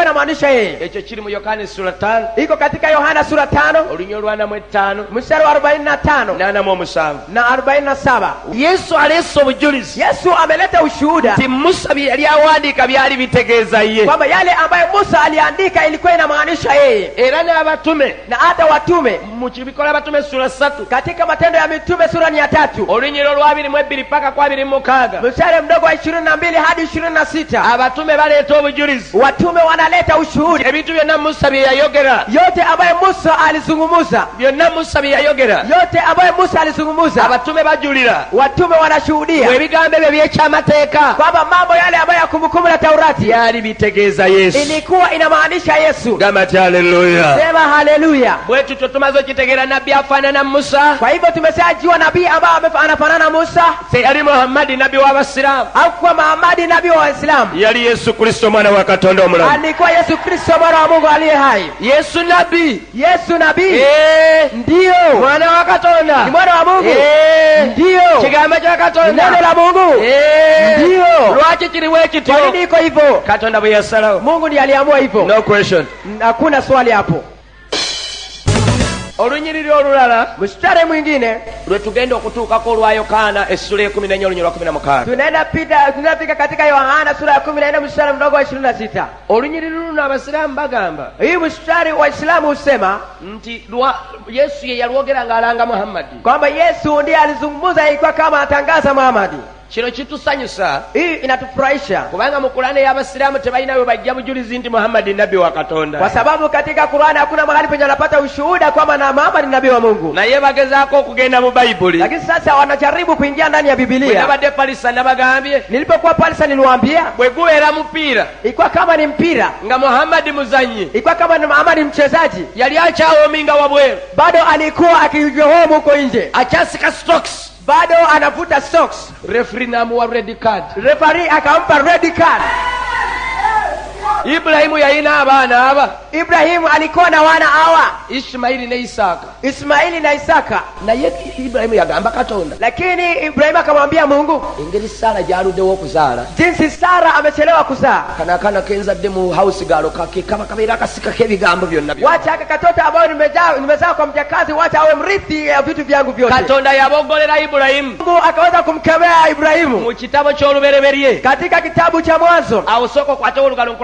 D: inamaanisha yeye. Ekyo kiri mu Yohana sura 5. Iko katika Yohana sura 5 olunyo lwa 5 mstari wa 45 na 47. Yesu alesa obujulizi. Yesu ameleta ushuhuda nti Musa bye yali andika byali bitegeeza ye, kwamba yale ambayo Musa aliandika ilikuwa inamaanisha yeye. Era n'abatume na hata watume mu kibikola abatume sura 3, katika Matendo ya Mitume sura 3 olunyiro lwa 22 paka kwa 26 mstari mdogo wa 22 hadi 26, abatume baleeta obujulizi. Watume wanaleta ushuhuda ebintu byonna Musa bye yayogera, yote ambayo Musa alizungumza, byonna Musa bye yayogera, yote ambayo Musa alizungumza, abatume bajulira, watume wanashuhudia ebigambo ebyo by'ekyamateeka, kwamba mambo yale ambayo Kumbukumbu la Taurati yali bitegeeza Yesu, ilikuwa inamaanisha Yesu. Gamati haleluya. Sema haleluya. Bwetu tutumazo kitegera nabii afanana Musa. Kwa hivyo tumesajua nabii ambaye anafanana Musa. Yali Muhammad nabii wa Waislamu, au kwa Muhammad nabii wa Waislamu. Yali Yesu Kristo mwana wa Katonda omulamu. Alikuwa Yesu Kristo mwana wa Mungu aliye hai. Yesu nabii. Yesu nabii. Ndio. Mwana wa Katonda. Ni mwana wa Mungu. Ndio. Kigambo cha Katonda. Neno la Mungu. Ndio. Lwaki kiriwe kityo. Kwa nini iko hivyo? Katonda bwe yasalawo. Mungu ndiye aliamua hivyo. No question. Hakuna swali hapo. Olunyiriri olulala mstari mwingine lwe tugenda okutuukako olwa Yohana essula 14 olunyiriri lwa 16. Tunafika katika Yohana sura ya 14 mstari mdogo wa 26. Olunyiriri luno Abaislamu bagamba, hii mstari Waislamu husema nti Yesu ye yalwogera ng'alanga Muhammad, kwamba Yesu ndiye alizungumza ilikuwa kama atangaza Muhammad. Kino kitusanyusa, hii inatufurahisha, kubanga mu Qur'ani y'Abasilamu tebalinayo bajja bujulizi nti Muhammad nabii wa Katonda, kwa sababu katika Qur'ani hakuna mahali penye wanapata ushuhuda kwamba na Muhammad nabii wa Mungu. Na yeye bagezaako kugenda mu Bible, lakini sasa wanajaribu kuingia ndani ya Biblia. Nabadde Palisa nabagambye, nilipokuwa Palisa niliwaambia bwe guwera mpira ilikuwa kama ni mpira nga Muhammad muzanyi, ilikuwa kama ni Muhammad mchezaji, yali achaominga wabwe, bado alikuwa akijohomu huko nje, achasika stocks, bado anavuta socks. Referee namuwa red card. Referee akampa red card.
A: Ibrahimu yalina abaana aba.
B: Ibrahimu alikuwa na wana hawa,
A: Ishmaeli ne Isaka.
B: Ismaili na Isaka.
A: Naye Ibrahimu yagamba Katonda.
B: Lakini Ibrahimu akamwambia Mungu,
A: engeri Sara gyaluddewo okuzaala.
B: jinsi Sara amechelewa kuzaa,
A: Kana kenzadde mu house galo kake kama kabeera akasika k'ebigambo byonna.
B: wacha aka katoto ambayo nimezaa kwa mjakazi, wacha awe mrithi ya vitu vyangu vyote.
A: Katonda yaboggolera Ibrahimu.
B: Mungu akaweza kumkemea Ibrahimu
A: Mu kitabo ky'olubereberye.
B: katika kitabu cha Mwanzo.
A: Awo sooka okwate olugalo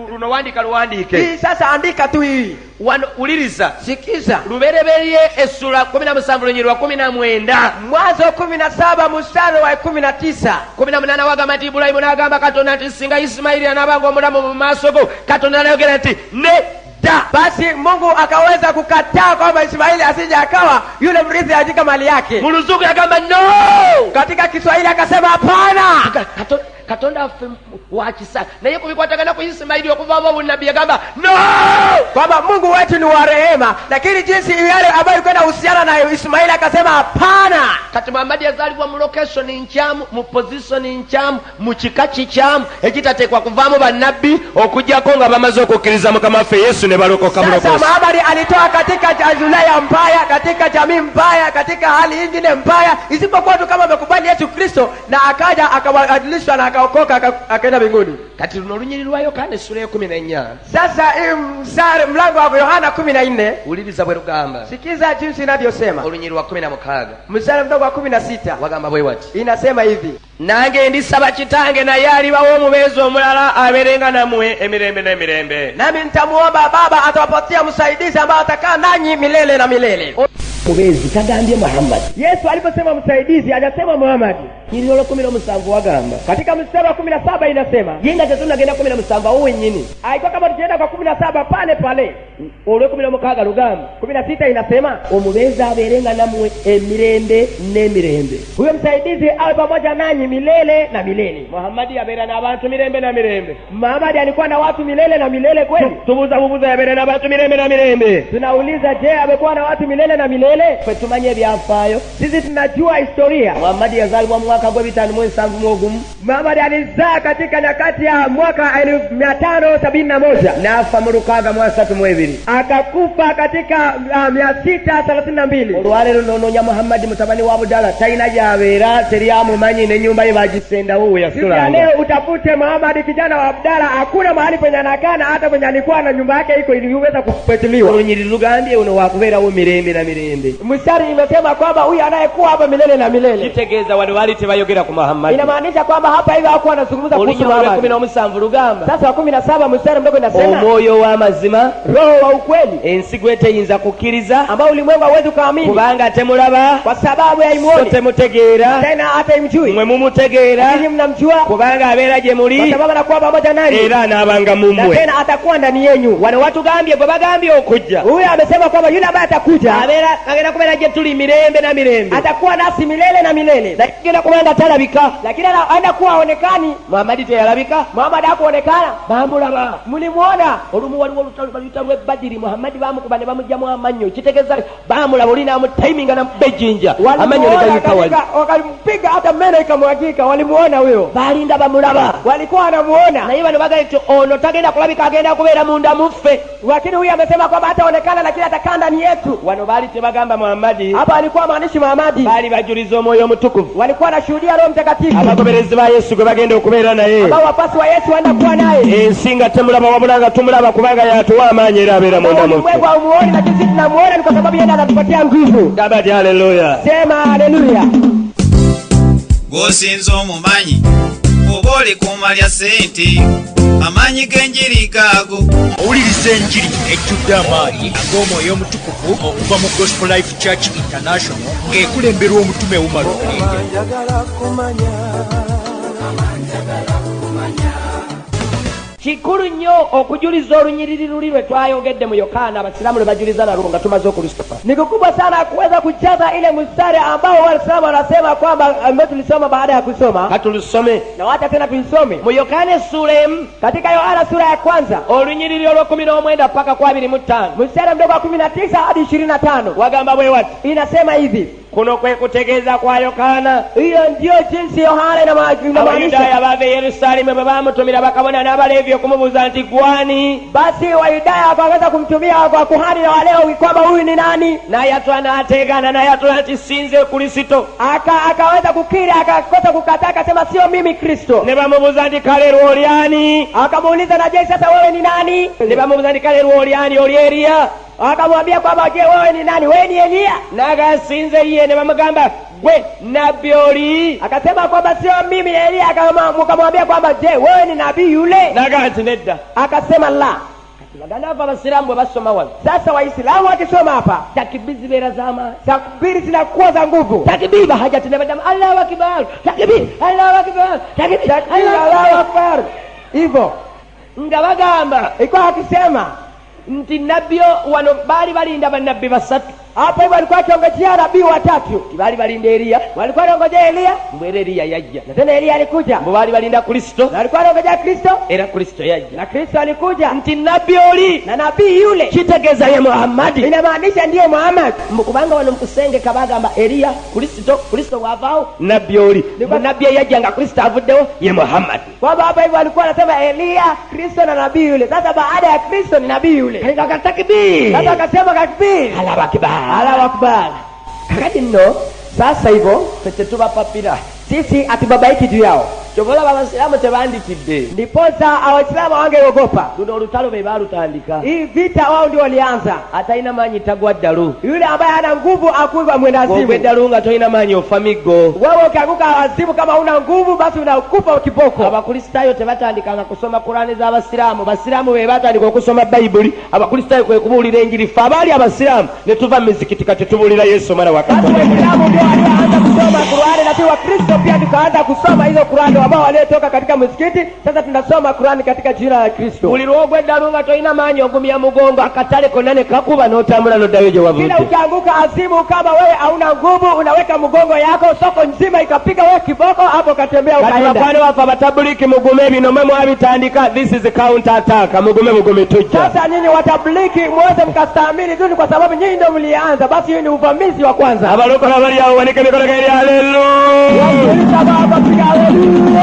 A: luno wandika luwandiike.
B: Hii sasa andika tu hii.
A: Wano uliriza.
B: Sikiza.
A: Lubereberye essula 17 lunyirwa 19.
B: Mwanzo 17 mstari wa 19.
A: 18 wagamba nti Ibrahimu n'agamba Katonda nti singa Isimayiri anaabanga omulamu mu maaso go, Katonda n'ayogera nti nedda.
B: Basi Mungu akaweza kukataa kwamba Ismaili asije akawa yule mrithi katika mali yake.
A: Mu Luzungu yagamba no.
B: Katika Kiswahili akasema hapana.
A: Katonda affe wakisa naye kubikwatagana ku Isimayiri okuvaamu obunnabbi yagamba no,
B: kwamba Mungu wetu ni wa rehema, lakini jinsi yale ambayo ilikuwa inahusiana na Ismaili akasema hapana.
A: Kati Muhammad yazaalibwa mu location nkyamu, mu position nkyamu, mu kika kikyamu ekitateekwa kuvaamu bannabbi okujjako nga bamaze okukkiriza Mukama waffe Yesu ne balokoka
B: Sasa
A: mulokozi.
B: Muhammad alitoa katika Julaya mbaya, katika jamii mbaya, katika hali nyingine mbaya, isipokuwa tu kama amekubali Yesu Kristo na akaja akabadilishwa na akaokoka akaenda mbinguni.
A: Kati luno lunyiri lwa Yohana essula 14.
B: Sasa mlango wa Yohana 14,
A: uliriza bwe lugamba.
B: sikiza jinsi inavyosema.
A: Olunyiri lwa 16
B: Mstari mdogo wa 16
A: wagamba bwe wati,
B: inasema hivi:
A: nange ndisaba Kitange naye alibawo omubeezi omulala abeerenga nammwe emirembe n'emirembe.
B: nami nitamuomba Baba, atawapatia msaidizi ambaye atakaa nanyi milele na milele.
A: Mubeezi tagambye Muhammad.
B: Yesu aliposema msaidizi hajasema Muhammad.
A: Nyiri olwo 17 wagamba.
B: Katika mstari wa 17 inasema,
A: Yenga tetunagenda 17 awo wennyini.
B: haikuwa kama tukienda kwa 17 pale pale.
A: Olwo 16 lugamba.
B: 16 inasema,
A: Omubeezi abeerenga nammwe emirembe n'emirembe.
B: huyo msaidizi awe pamoja nanyi milele na milele.
A: Muhammad yabeera n'abantu mirembe na mirembe.
B: Muhammad alikuwa na watu milele na milele kweli?
A: Tubuuza yabeera n'abantu mirembe na mirembe.
B: Tunauliza, je, amekuwa na watu milele na milele?
A: Ffe tumanye ebyafaayo.
B: Sisi tunajua historia.
A: Muhammad yazaalibwa mu mwaka gw'571.
B: Muhammad alizaa katika nyakati ya mwaka 1571
A: n'afa mu 632.
B: akakufa katika 632.
A: Olwaleero n'onoonya Muhammad mutabani wa Abdallah talina gy'abeera, teri amumanyi, n'ennyumba ye bagisendawo we
B: Siku ya
A: yasulanga.
B: leo utafute Muhammad kijana wa Abdalla, hakuna mahali penye anakaa, na hata penye alikuwa na nyumba yake iko iliweza kupetiliwa.
A: Olunyiri lugambye uno wakubeerawo mirembe na mirembe.
B: Mstari imesema kwamba huyu anayekuwa hapa milele na milele.
A: Kitegeeza wano baali tebayogera ku Muhammad.
B: Inamaanisha kwamba hapa hivi hakuwa anazungumza kuhusu
A: Olunyiri lwa
B: Muhammad.
A: 17 lugamba,
B: Sasa wa 17 mstari mdogo inasema,
A: omwoyo w'amazima,
B: roho wa ukweli
A: ensi gwe teyinza kukkiriza,
B: ambao ulimwengu hauwezi kuamini
A: kubanga temulaba,
B: kwa sababu ya
A: so
B: imuoni,
A: temutegeera,
B: tena hata imjui,
A: mwe mumutegeera,
B: ninyi mnamjua
A: kubanga abeera gye
B: kwa
A: muli
B: sababu anakuwa pamoja nanyi
A: era anaabanga mu
B: na
A: mmwe.
B: tena atakuwa ndani yenu.
A: Wano watugambye gwe bagambye okujja,
B: Huyu amesema kwamba yule ambaye atakuja
A: agenda kubeera gye tuli mirembe na mirembe.
B: atakuwa nasi milele na milele,
A: Agenda kubanga talabika.
B: lakini anaenda kuwa haonekani.
A: Muhammad teyalabika,
B: Muhammad hakuonekana,
A: bamulaba.
B: mlimuona.
A: Olumu waliwo olutalo lw'Ebadiri, Muhammad bamukuba ne bamugyamu amannyo, kitegeeza bamulaba, oli n'amutayiminga n'amubejjinja, amannyo ne gayuka wali.
B: Wakampiga hata meno ikamwagika, walimuona huyo,
A: Balinda bamulaba,
B: walikuwa wanamuona.
A: naye bano bagambye nti ono tagenda kulabika, agenda kubeera munda muffe.
B: Lakini huyu amesema kwamba hataonekana, lakini atakaa ndani yetu.
A: Wano baali tebagamba Muhammad,
B: Hapa alikuwa maanishi Muhammad,
A: baali bajuliza Omwoyo Omutukuvu,
B: walikuwa wanashuhudia Roho Mtakatifu
A: abagoberezi ba Yesu gwe bagenda okubeera naye.
B: ambao wapasi wa Yesu waenda kuwa naye.
A: Ensi nga temulaba wabula nga tumulaba, kubanga yatuwa amaanyi era abeera munda muffe.
B: Ulimwengu haumuoni, lakini sisi tunamuona, ni kwa sababu yeye anatupatia nguvu.
A: Dabati haleluya.
B: Sema haleluya.
E: Gwosinza omumanyi oba oli kuuma lya sente, amaanyi g'enjiri gaago.
C: Owuliriza enjiri ejjudde amaanyi ag'Omwoyo Omutukuvu okuva mu Gospel Life Church International ng'ekulemberwa omutume Umar Omulenje.
A: Kikulu nnyo okujuliza olunyiriri luli lwe twayogedde mu Yokaana, abasiraamu lwe bajuliza nalwo nga tumaze okulusoma.
B: Ni kikubwa sana kuweza kujaza ile mstari ambao Waislamu wanasema kwamba ambao tulisoma baada ya kusoma,
A: Katulusome
B: na wacha tena tuisome
A: mu Yokaana essula emu
B: katika Yohana sura ya kwanza
A: olunyiriri olw'19 paka ku 25.
B: mstari mdogo wa 19 hadi 25.
A: Wagamba bwe wati,
B: Inasema hivi:
A: kuno kwe kutegeeza kwa Yohana.
B: Hiyo ndio jinsi Yohana inamaanisha.
A: Abayudaaya bave Yerusalemu bwe bamutumira bakabona n'Abaleevi okumubuuza nti gwani.
B: Basi Wayudaya wakaweza kumtumia kwa kuhani na Walewi kwamba huyu ni nani,
A: naye atwanategana naye atwala nti sinze Kristo.
B: Akaweza kukiri, akakosa kukataa, akasema sio mimi Kristo.
A: Ne bamubuuza nti kale lw'olyani?
B: Akamuuliza na je, sasa wewe ni nani?
A: Ne bamubuuza nti kale lw'olyani, oli Eliya?
B: Akamwambia kwamba je, wewe ni nani? Wewe ni Eliya?
A: N'agasinze ye. Ne bamugamba gwe nabbi oli?
B: Akasema kwamba sio mimi Eliya. Akamwambia kwamba je, wewe ni nabii yule?
A: N'agamba nti nedda.
B: Akasema la.
A: Baganda Abasiraamu bwe basoma wano,
B: sasa Waislamu wakisoma hapa,
A: takbiri zibeera z'amaanyi,
B: takbiri zinakuwa za nguvu.
A: takbiri bahajati ne badamu Allahu akbar, takbiri Allahu akbar, takbiri
B: Allahu akbar. Hivyo
A: nga bagamba
B: iko akisema
A: nti nabbi wano baali balinda bannabbi basatu.
B: Hapa hivyo walikuwa wakiongojea nabii watatu.
A: Baali balinda Eliya,
B: walikuwa wanaongojea Eliya,
A: mbwere Eliya yajja,
B: na tena Eliya alikuja.
A: Mbo baali balinda Kristo,
B: na walikuwa wanaongojea Kristo,
A: era Kristo yajja,
B: na Kristo alikuja.
A: Nti nabbi oli,
B: na nabii yule
A: kitegeeza ye Muhammad,
B: inamaanisha ndiye Muhammad.
A: Kubanga wano mukusenge kabagamba Eliya Kristo wavaawo, nabbi oli nabbi yajja nga Kristo avuddewo ye Muhammad.
B: Kwamba hapa hivyo walikuwa wanasema Eliya, Kristo na nabii yule. Sasa baada ya Kristo ni nabii yule.
A: Kaika takbir,
B: sasa akasema takbir
A: Allahu akbar,
B: Allahu akbar.
A: Kakati nno sasa hivyo fete tubapapira,
B: sisi atubabaiki juu yao.
A: Chobola Abasiraamu tebandikidde,
B: ndiposa Abasiraamu wangeogopa.
A: Luno olutalo be baalutandika,
B: hii vita wao ndio walianza.
A: atalina maanyi tagwa ddalu,
B: yule ambaye hana nguvu akufa mwenda azimu.
A: Ogwe ddalu nga tolina maanyi ofa miggo.
B: Wewe ukianguka azimu kama una nguvu, basi unakufa kiboko.
A: Abakristaayo tebatandikanga kusoma Kurani z'Abasiraamu. Basiraamu be batandika okusoma Bayibuli, Abakristaayo kwe kubuulira Enjiri. Ffe abaali Abasiraamu ne tuva mu mizikiti kati tubuulira Yesu mwana wa Katonda.
B: Waislamu ndio walianza kusoma Kurani, na pia Wakristo pia tukaanza kusoma hizo Kurani ambao waliotoka katika msikiti. Sasa tunasoma Kurani katika jina la Kristo.
A: Buli lwogwe ddalu nga tolina maanyi ogumya mugongo, akatale konna ne kakuba n'otambula n'oddayo gye wavudde.
B: Kila ukianguka azimu, kama wewe hauna nguvu, unaweka mgongo yako, soko nzima ikapiga wewe kiboko, hapo katembea ukaenda.
A: Bakwana bafa batabuliki mugume bino mwe mwabitandika. This is a counter attack. Mugume tujja.
B: Sasa nyinyi watabuliki muweze mkastahimili tu, kwa sababu nyinyi ndio mlianza. Basi hiyo ni uvamizi wa kwanza.
A: Abalokole bali awo wanike mikono gari. Haleluya.
B: Haleluya.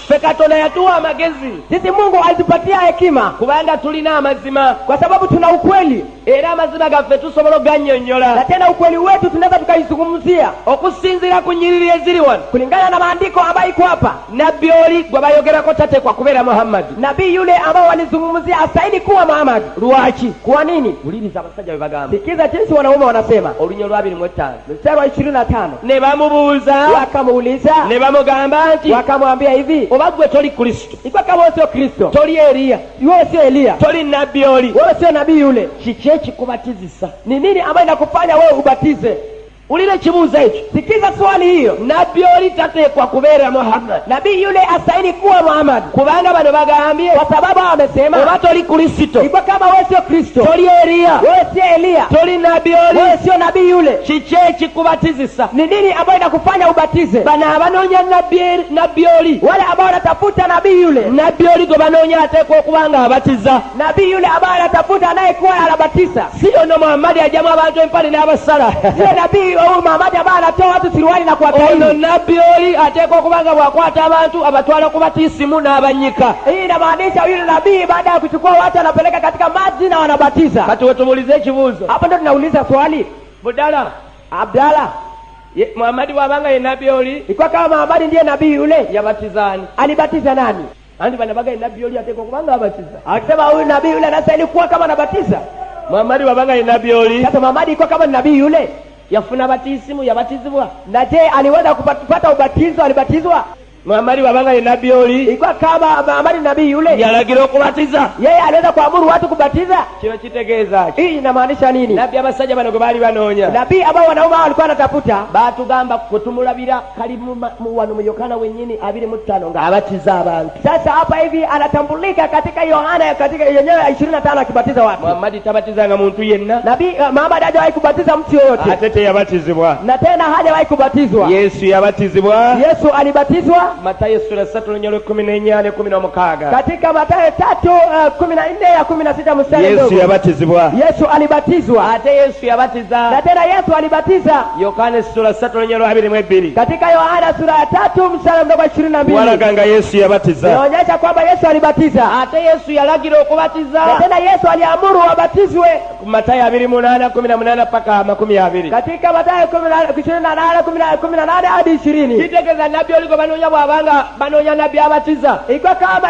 A: Ffe Katonda yatuwa amagezi.
B: Sisi Mungu alitupatia hekima,
A: kubanga tulina amazima,
B: kwa sababu tuna ukweli.
A: Era amazima gaffe tusobola ogannyonnyola,
B: na tena ukweli wetu tunaweza tukaizungumzia
A: okusinziira ku nnyiriri eziri wano,
B: kulingana na maandiko ambayo iko hapa.
A: Nabbi oli gwe bayogerako tatekwa kubeera Muhammad,
B: nabii yule ambao walizungumzia asaidi kuwa Muhammad.
A: Lwaki?
B: Kwa nini?
A: Uliriza abasajja bwe bagamba.
B: Sikiza jinsi wanaume wanasema.
A: Olunyo lwa 25
B: mstari wa 25.
A: Ne bamubuuza,
B: wakamuuliza,
A: ne bamugamba nti,
B: wakamwambia hivi,
A: oba gwe toli Kristo?
B: Iko kama wewe sio Kristo,
A: toli Eliya,
B: wewe sio Eliya,
A: toli nabbi oli,
B: wewe sio nabii yule,
A: kiki ekikubatizisa?
B: Ni nini ambayo inakufanya wewe ubatize?
A: Ulile kibuuzo ekyo.
B: Sikiza swali hiyo.
A: Nabbi oli tateekwa kubeera Muhammad,
B: nabii yule asaini kuwa Muhammad,
A: kubanga bano bagambye,
B: kwa sababu wamesema
A: oba toli Kristo,
B: iko kama wewe sio Kristo,
A: toli Eliya,
B: wewe sio Eliya,
A: toli nabbi oli,
B: wewe sio nabii yule.
A: Kiki ekikubatizisa?
B: Ni nini ambayo inakufanya ubatize?
A: Bano abanoonya nabbi oli,
B: wale ambao wanatafuta nabii yule,
A: nabbi oli gwe banoonya ateekwa okubanga abatiza,
B: nabii yule ambaye anatafuta anayekuwa anabatiza.
A: Sio no Muhammad ajamu abantu empale n'abasala,
B: sio nabii au Muhammad ambaye anatoa watu siruali na kuwataini.
A: Ono nabbi oli ateekwa okubanga bwakwata abantu abatwala ku batisimu n'abanyika.
B: Hii inamaanisha yule nabii baada ya kuchukua watu anapeleka katika maji na wanabatiza.
A: Kati wetubuulize ekibuuzo.
B: Hapo ndio tunauliza swali.
A: Budala
B: Abdalla,
A: Muhammad wabanga ye nabbi oli,
B: iko kama Muhammad ndiye nabii yule,
A: yabatizani?
B: Alibatiza nani?
A: Andi banabaga ye nabbi oli ateekwa okubanga abatiza.
B: Akisema huyu nabii yule anastahili kuwa kama anabatiza.
A: Muhammad wabanga ye nabbi oli,
B: sasa Muhammad iko kama nabii yule,
A: yafuna batisimu, yabatizibwa?
B: Na je, aliweza kupata ubatizo? Alibatizwa?
A: Muhammad wabanga ye nabbi oli,
B: iko kama Muhammad nabii yule,
A: yalagira okubatiza?
B: Yeye aliweza kuamuru watu kubatiza.
A: Kino kitegeeza ki?
B: Hii inamaanisha nini?
A: Nabbi abasajja bano gwe baali banoonya,
B: nabii ambao wanaume walikuwa wanatafuta,
A: batugamba kutumulabira kali wano mu Yohana wennyini 25 nga abatiza abantu.
B: Sasa hapa hivi anatambulika katika Yohana katika yenyewe 25 akibatiza watu.
A: Muhammad tabatizanga muntu yenna.
B: Nabii Muhammad hajawahi kubatiza mtu yoyote.
A: Ate teyabatizibwa.
B: Na tena hajawahi kubatizwa.
A: Yesu yabatizibwa.
B: Yesu alibatizwa.
A: Matayo sura 3:14-16.
B: Katika Mathayo 3:14-16 mstari
A: Yesu
B: mdogo.
A: yabatizibwa.
B: Yesu alibatizwa.
A: Ate Yesu yabatiza.
B: Na tena Yesu alibatiza.
A: Yohana sura 3:22.
B: Katika Yohana sura ya 3 mstari mdogo 22.
A: Walaganga Yesu yabatiza.
B: Inaonyesha kwamba Yesu alibatiza.
A: Ate Yesu yalagira okubatiza.
B: Na tena Yesu aliamuru wabatizwe.
A: Matayo 28:18 mpaka 20.
B: Katika Mathayo 28 hadi 20.
A: Kitegeza nabii oliko banonya bwabanga banonya nabii abatiza.
B: Iko kama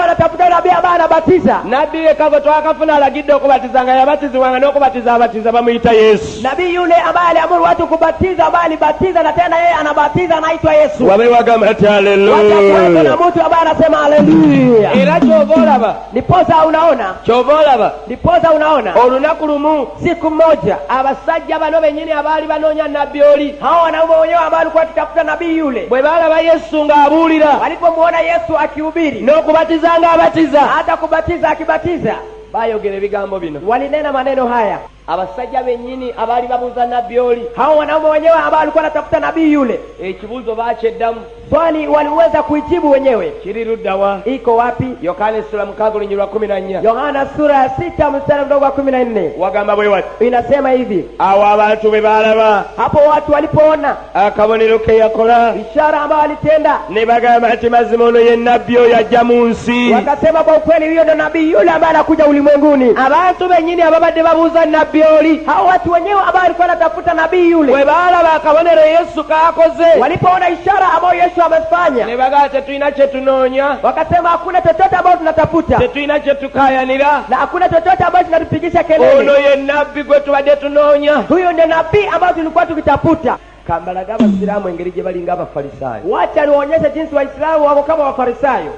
B: wanatafuta nabii ambaye anabatiza.
A: Nabii kago twakafuna alagidde okubatizanga yabatizibwanga n'okubatiza abatiza bamuyita Yesu.
B: Nabii yule ambaye aliamuru watu kubatiza, ambaye alibatiza na tena yeye anabatiza, anaitwa Yesu.
A: Wabe wagamba ati haleluya.
B: Na mtu ambaye anasema haleluya.
A: Era kyobolaba.
B: Niposa unaona.
A: Kyobolaba.
B: Niposa unaona.
A: Olunaku lumu
B: siku moja
A: abasajja bano benyini abaali banoonya nabbi oli.
B: Hao wanaume wenyewe ambao walikuwa wakitafuta nabii yule.
A: Bwe balaba Yesu ng'abuulira.
B: Walipomuona Yesu akihubiri.
A: N'okubatiza ng'abatiza.
B: Hata kubatiza akibatiza.
A: Bayogera ebigambo bino.
B: Walinena maneno haya.
A: Abasajja benyini abaali babuuza nabbi oli.
B: Hao wanaume wenyewe ambao walikuwa wanatafuta nabii yule.
A: Ekibuuzo bakyeddamu.
B: Swali waliweza kuijibu wenyewe.
A: Kiri ludda wa?
B: Iko wapi?
A: Yohana sura 6:14.
B: Yohana sura ya 6 mstari mdogo wa 14.
A: Wagamba bwe wati.
B: Inasema hivi.
A: Awo abantu bwe balaba.
B: Hapo watu walipoona
A: akabonero ke yakola.
B: Ishara ambayo alitenda.
A: Ne bagamba ati mazima ono ye nabbi oyo ajja mu nsi.
B: Wakasema kwa ukweli huyo ndo nabii yule ambaye anakuja ulimwenguni.
A: Abantu benyini ababadde babuuza nabbi oli.
B: Hao watu wenyewe ambao walikuwa wanatafuta nabii yule.
A: Bwe balaba akabonero Yesu kaakoze.
B: Walipoona ishara ambayo Yesu amefanya.
A: Ne bagamba tetulina kye tunoonya.
B: Wakasema hakuna chochote ambacho tunatafuta.
A: Tetulina kye tukayanira.
B: Na hakuna chochote ambacho tunatupigisha kelele.
A: Ono ye nabbi gwe tubadde tunoonya.
B: Huyo ndiye nabii ambaye tulikuwa tukitafuta.
A: Kambalaga Abasiraamu engeri gye balinga Abafalisaayo.
B: Wacha niwaonyeshe jinsi Waislamu wako kama Wafarisayo.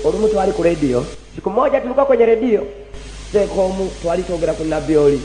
A: Olumu twali ku radio.
B: Siku moja tulikuwa kwenye redio.
A: Sekomu twali twogera ku nabbi oli.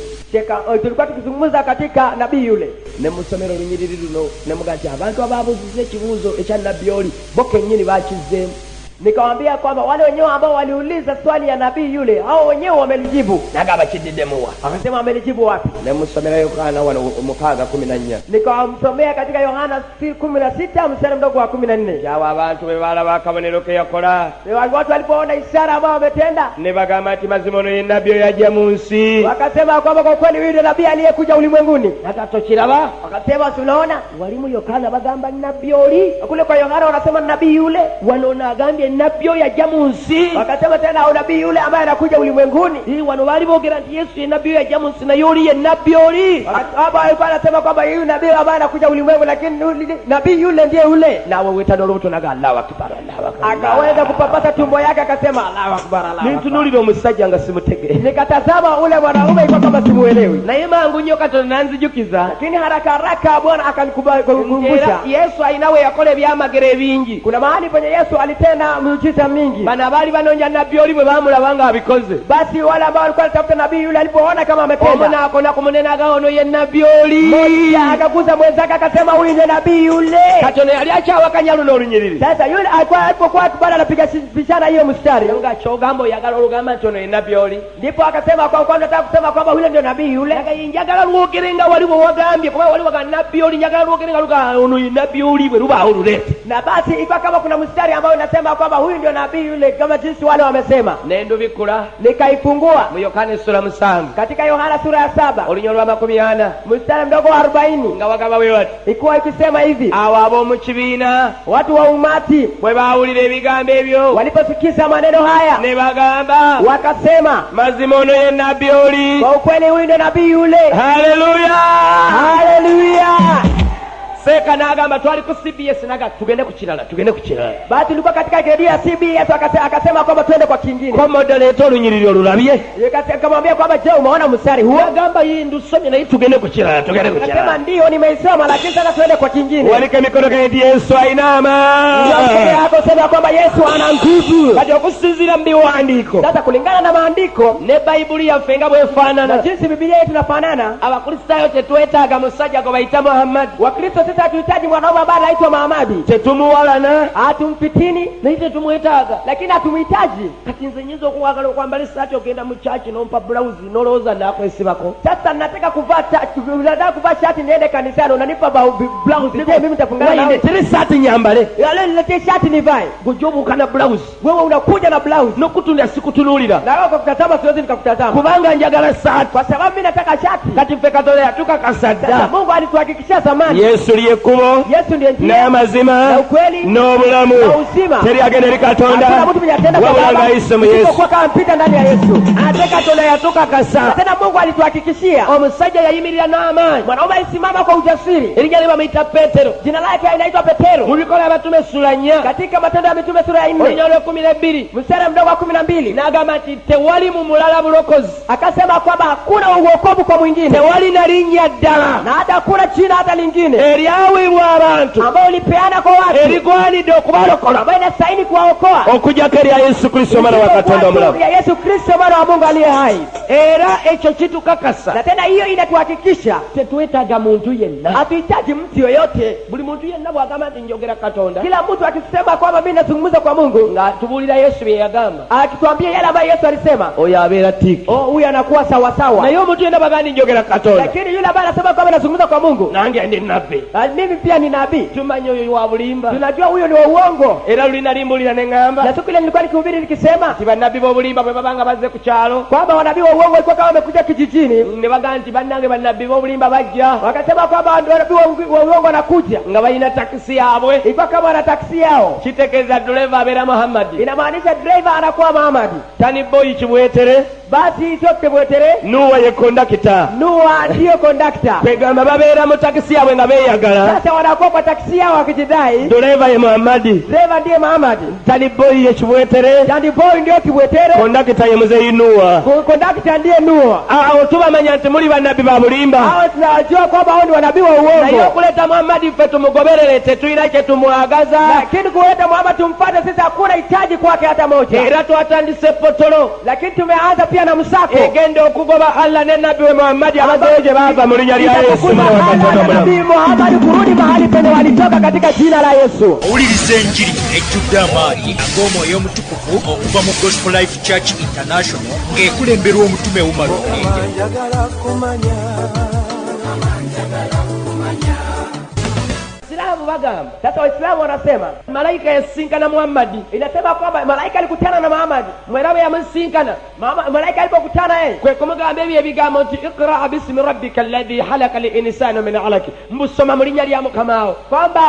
B: Tulikuwa tukizungumza katika nabii yule.
A: Ne musomero lunyiriri luno ne mugati abantu ababuuziza ekibuuzo ekya nabbi oli bo kennyini baakizzeemu.
B: Nikamwambia kwamba wale wenyewe ambao waliuliza swali ya nabii yule, hao wenyewe wamelijibu.
A: Nagaba kididdemuwa.
B: Akasema amelijibu wapi?
A: Ne musomero Yohana wano 6:14.
B: Nikamsomea katika Yohana 16 mstari mdogo wa 14.
A: Jawa abantu bwe balaba akabonero ke yakola.
B: Watu walipoona ishara ambayo wametenda.
A: Ne bagamba ati mazima ono ye nabbi oyo ajja mu nsi.
B: Wakasema kwamba kwa kweli huyu ndiye nabii aliyekuja ulimwenguni.
A: Hata tokiraba.
B: Wakasema tunaona walimu Yohana bagamba nabbii oli. Kule kwa Yohana wanasema nabii yule.
A: Wanaona agambye nabbi oyo ajja mu nsi.
B: Wakasema tena nabii yule ambaye anakuja ulimwenguni.
A: Wano bali boogera nti Yesu ye nabbi oyo ajja mu nsi naye oli ye nabbi oli.
B: Hapa alikuwa anasema kwamba huyu nabii ambaye anakuja ulimwengu, lakini nabii yule ndiye yule.
A: Nawe wetano olubuto naga Allahu akbar Allahu akbar.
B: Akaweza kupapasa tumbo yake akasema Allahu akbar Allahu.
A: Nintunulira omusajja nga simutege.
B: Nikatazama ule mwanaume iko kama simuelewi.
A: Naye mangu nnyo Katonda nanzijukiza.
B: Lakini haraka haraka Bwana akanikumbusha.
A: Yesu alinawe yakola ebyamagero ebingi.
B: Kuna mahali penye Yesu alitenda miujiza mingi.
A: Bano abaali banoonya nabbi oli bwe baamulaba nga abikoze.
B: Basi wale ambao walikuwa wanatafuta nabii yule alipoona kama ametenda.
A: Omu n'akona ku munene aga ono ye nabbi oli.
B: Mmoja akaguza mwenzake akasema huyu ndiye nabii yule.
A: Katonda yali akyawakanya luno olunyiriri.
B: Sasa yule alipokuwa bado anapiga bishara hiyo mstari.
A: Nga kyogamba oyagala olugamba nti ono ye nabbi oli.
B: Ndipo akasema kwa nataka kusema kwamba yule ndio nabii yule.
A: Njagala lwogere nga waliwo wagambye kuba waliwo ga nabbi oli, njagala lwogere nga luga ono ye nabbi oli bwe lubaawo lulete.
B: Na basi ikawa kama kuna mstari ambao unasema kwamba huyu ndio nabii yule kama jinsi wale wamesema.
A: Nendo bikula.
B: Nikaifungua
A: mu Yohana sura 7.
B: Katika Yohana sura ya 7.
A: Olunyolo lwa 40.
B: Mstari mdogo wa 40.
A: Nga wagamba bwe bati.
B: Ikuwa ikisema hivi.
A: Awo ab'omu kibiina.
B: Watu wa umati.
A: Bwe baawulira ebigambo ebyo.
B: Waliposikiza maneno haya.
A: Ne bagamba.
B: Wakasema.
A: Mazima ono ye nabbi oli.
B: Kwa ukweli huyu ndio nabii yule.
A: Haleluya.
B: Haleluya.
A: Seka n'agamba twali ku CBS naga tugende ku kirala.
B: Basi tulikuwa katika redio ya CBS akasema kwamba twende kwa kingine.
A: Kwa moderator olunyiriri olulabye.
B: Akamwambia kwamba je, umeona mstari huo?
A: Agamba yindu somye naye tugende ku kirala.
B: Akasema ndio nimeisoma, lakini sasa twende kwa kingine.
A: Walika mikono kandi Yesu ainama.
B: Ndio hapo sema kwamba Yesu ana nguvu.
A: Kati okusinzira mu biwandiiko.
B: Sasa kulingana na maandiko
A: ne Bayibuli yaffe nga bwefaanana.
B: Na jinsi Biblia yetu inafanana.
A: Abakristaayo tetwetaaga musajja gwe bayita Muhammad.
B: Wakristo sisi sisi hatuhitaji mwanaume ambaye anaitwa Muhammad.
A: Tetumuwalana
B: Hatumfitini
A: naite tumwetaaga
B: lakini hatumhitaji.
A: kati nze nyinza okuwagala okwambala essaati ogenda mu chachi nompa blouse nolowooza nakwesibako.
B: Sasa nataka kuvaa shati niende kanisani, unanipa blouse. Je, mimi nitafungana nawe?
A: Tiri saati nyambale
B: Yale niletee shati nivae.
A: gojobuuka na blouse
B: Wewe unakuja na blouse.
A: nokutunda sikutunuulira
B: Na wewe kukutazama siwezi nikakutazama.
A: kubanga njagala saati
B: Kwa sababu mimi nataka shati.
A: kati ffe Katonda
B: Sasa
A: yatukakasadda.
B: Mungu alituhakikishia zamani.
A: Yesu lyekkubo
B: Yesu ndiye njia
A: n'amazima
B: na ukweli
A: n'obulamu
B: na uzima.
A: teri agenda eri Katonda
B: Hakuna mtu mwenye atenda kwa
A: wabula
B: Baba
A: ng'ayise mu Yesu.
B: isipokuwa kama mpita ndani ya Yesu.
A: ate Katonda yatukakasa.
B: Na tena Mungu alituhakikishia
A: Omusajja yayimirira n'amaanyi
B: mwanaume alisimama kwa ujasiri.
A: erinnya lye bamuyita Peetero
B: Jina lake inaitwa Petero.
A: mu Bikola Abatume sula 4
B: Katika Matendo ya Mitume sura ya 4
A: olunya lw'e12
B: mstari mdogo wa 12
A: n'agamba nti tewali mu mulala bulokozi,
B: akasema kwamba hakuna uokovu kwa mwingine
A: tewali na linnya ddala
B: na hata hakuna jina hata lingine
A: eryaweebwa abantu
B: ambao ulipeana kwa watu
A: erigwanidde okubalokola
B: ambayo inastahili kuwaokoa
A: okujjako erya Yesu Kristo omwana wa Katonda omulamu.
B: ya Yesu Kristo mwana wa Mungu aliye hai.
A: Era ekyo kitukakasa
B: Na tena hiyo inatuhakikisha
A: tetwetaaga muntu yenna.
B: hatuhitaji mtu yoyote.
A: Buli muntu yenna bw'agamba nti njogera Katonda
B: Kila mtu akisema kwamba mimi nazungumza kwa Mungu,
A: nga tubuulira Yesu bye yagamba,
B: akituambia yale ambayo Yesu alisema,
A: oyo abeera tiki.
B: huyu anakuwa sawa sawa.
A: Naye omuntu yenna bw'agamba nti njogera Katonda,
B: Lakini yule ambaye anasema kwamba nazungumza kwa Mungu,
A: nange ndi nabbi,
B: mimi pia ni nabii,
A: tumanyi oyo wa bulimba.
B: tunajua huyo ni wa uongo.
A: Era lulina limbulira ne
B: Na
A: ŋŋamba
B: siku ile nilikuwa nikihubiri nikisema
A: nti bannabbi b'obulimba bwe babanga bazze ku kyalo
B: kwamba wanabii wa uongo walikuwa kama wamekuja kijijini,
A: ne bagamba nti bannange bannabbi b'obulimba bajja
B: wakasema kwamba wanabii wa uongo wanakuja,
A: nga balina takisi yaabwe.
B: ilikuwa kama wana taksi yao.
A: Kitegeeza dereva abeera Muhammadi,
B: Inamaanisha driver anakuwa Muhammad.
A: tani boyi kibwetere,
B: Basi sio Kibwetere,
A: Nuwa ye kondakita.
B: Nuwa ndiyo kondakta.
A: Kwegamba babeera mu takisi yaabwe nga beeyagala,
B: Sasa wanakuwa kwa taksi yao wakijidai
A: dereva ye Muhammadi,
B: driver ndiye Muhammad,
A: tani boyi ye kibwetere,
B: Dandy boy ndiyo Kibwetere,
A: kondakita ye muzeeyi Nuwa.
B: kondakta ndiye Nuwa.
A: Awo tubamanya nti muli bannabbi ba bulimba,
B: Hao tunajua kwamba hao ni wanabii wa
A: naye
B: uongo.
A: okuleta Muhammadi ffe tumugoberere tetulina kye tumwagaza.
B: Lakini kuleta Muhammad tumfuate sisi hakuna hitaji kwake hata moja.
A: Era twatandise potolo
B: Lakini tumeanza pia na msako.
A: egenda okugoba Allah ne nabbi we Muhammadi abazeeyo gye baava mu linnya lya Yesu mwana wa Katonda omulamu.
B: Nabii Muhammad kurudi mahali penye walitoka katika jina la Yesu.
C: owuliriza enjiri ejjudde amaanyi ag'omwoyo omutukuvu okuva mu Gospel Life Church International ng'ekulemberwa omutume Umar
A: Islamu bagamba
B: Sasa Waislamu wanasema,
A: malayika yasinkana Muhammadi,
B: inasema kwamba malaika alikutana na Muhammad.
A: mwerawe yamusinkana
B: Malaika alipokutana yeye,
A: kwe kumugamba ebyo ebigambo nti iqra bismi rabbika alladhi halaka linsana min alaki, mbusoma mu linnya lya Mukama wo,
B: kwamba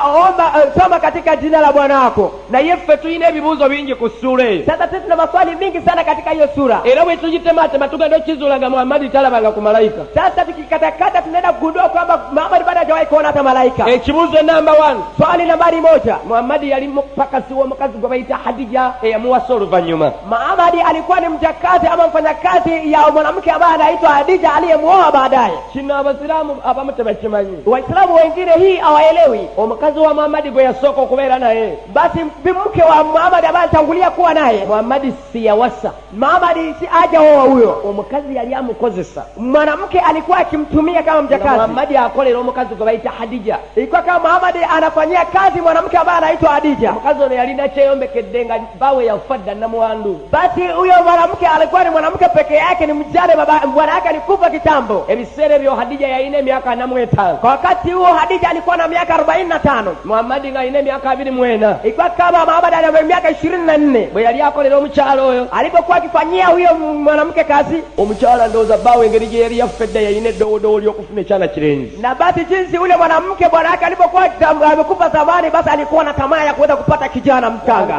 B: soma katika jina la Bwana wako.
A: naye ffe tulina ebibuuzo bingi ku ssuula eyo.
B: Sasa sisi tuna maswali mingi sana katika hiyo sura.
A: Era bwe tugitematema tugenda okukizuula nga Muhammadi talabanga ku malayika.
B: Sasa tukikatakata tunaenda kugundua kwamba Muhammad bado hajawahi kuona hata malaika.
A: Ekibuuzo namba 1,
B: Swali nambari 1,
A: Muhammadi yali mupakasi w'omukazi gwe bayita Hadija eyamuwasa oluvannyuma.
B: Muhammad alikuwa ni mjakazi ama mfanyakazi ya mwanamke ambaye anaitwa Hadija aliyemuoa baadaye.
A: Kino abasiraamu abamu tebakimanyi.
B: Waislamu wengine hii hawaelewi.
A: Omukazi wa Muhammadi gwe yasooka okubeera naye,
B: Basi mke wa Muhammad ambaye alitangulia kuwa naye,
A: Muhammadi si yawasa,
B: Muhammad si hajaoa huyo.
A: omukazi yali amukozesa.
B: Mwanamke alikuwa akimtumia kama mjakazi.
A: Muhammadi akolera omukazi gwe bayita Hadija.
B: Ilikuwa kama Muhammad anafanyia kazi mwanamke ambaye anaitwa Hadija.
A: Omukazi ono yalina kyeyombekedde nga baawe yafa dda namuwandu.
B: Basi huyo mwanamke alikuwa ni mwanamke peke yake, ni mjane, bwana yake alikufa kitambo.
A: Ebiseera ebyo Hadija yalina emyaka 45,
B: Kwa wakati huo Hadija alikuwa na miaka 45.
A: Muhammadi nga alina emyaka 24.
B: Ilikuwa kama Muhammad ana miaka 24.
A: Bwe yali akolera omukyalo oyo,
B: Alipokuwa akifanyia huyo mwanamke kazi,
A: omukyala ndowooza baawe engeri gye yali yafa edda yalina eddowoodowo ly'okufuna ekyana kirenzi.
B: na basi jinsi ule mwanamke bwana yake alipokuwa amekufa zamani, basi alikuwa na tamaa ya kuweza kupata kijana mchanga.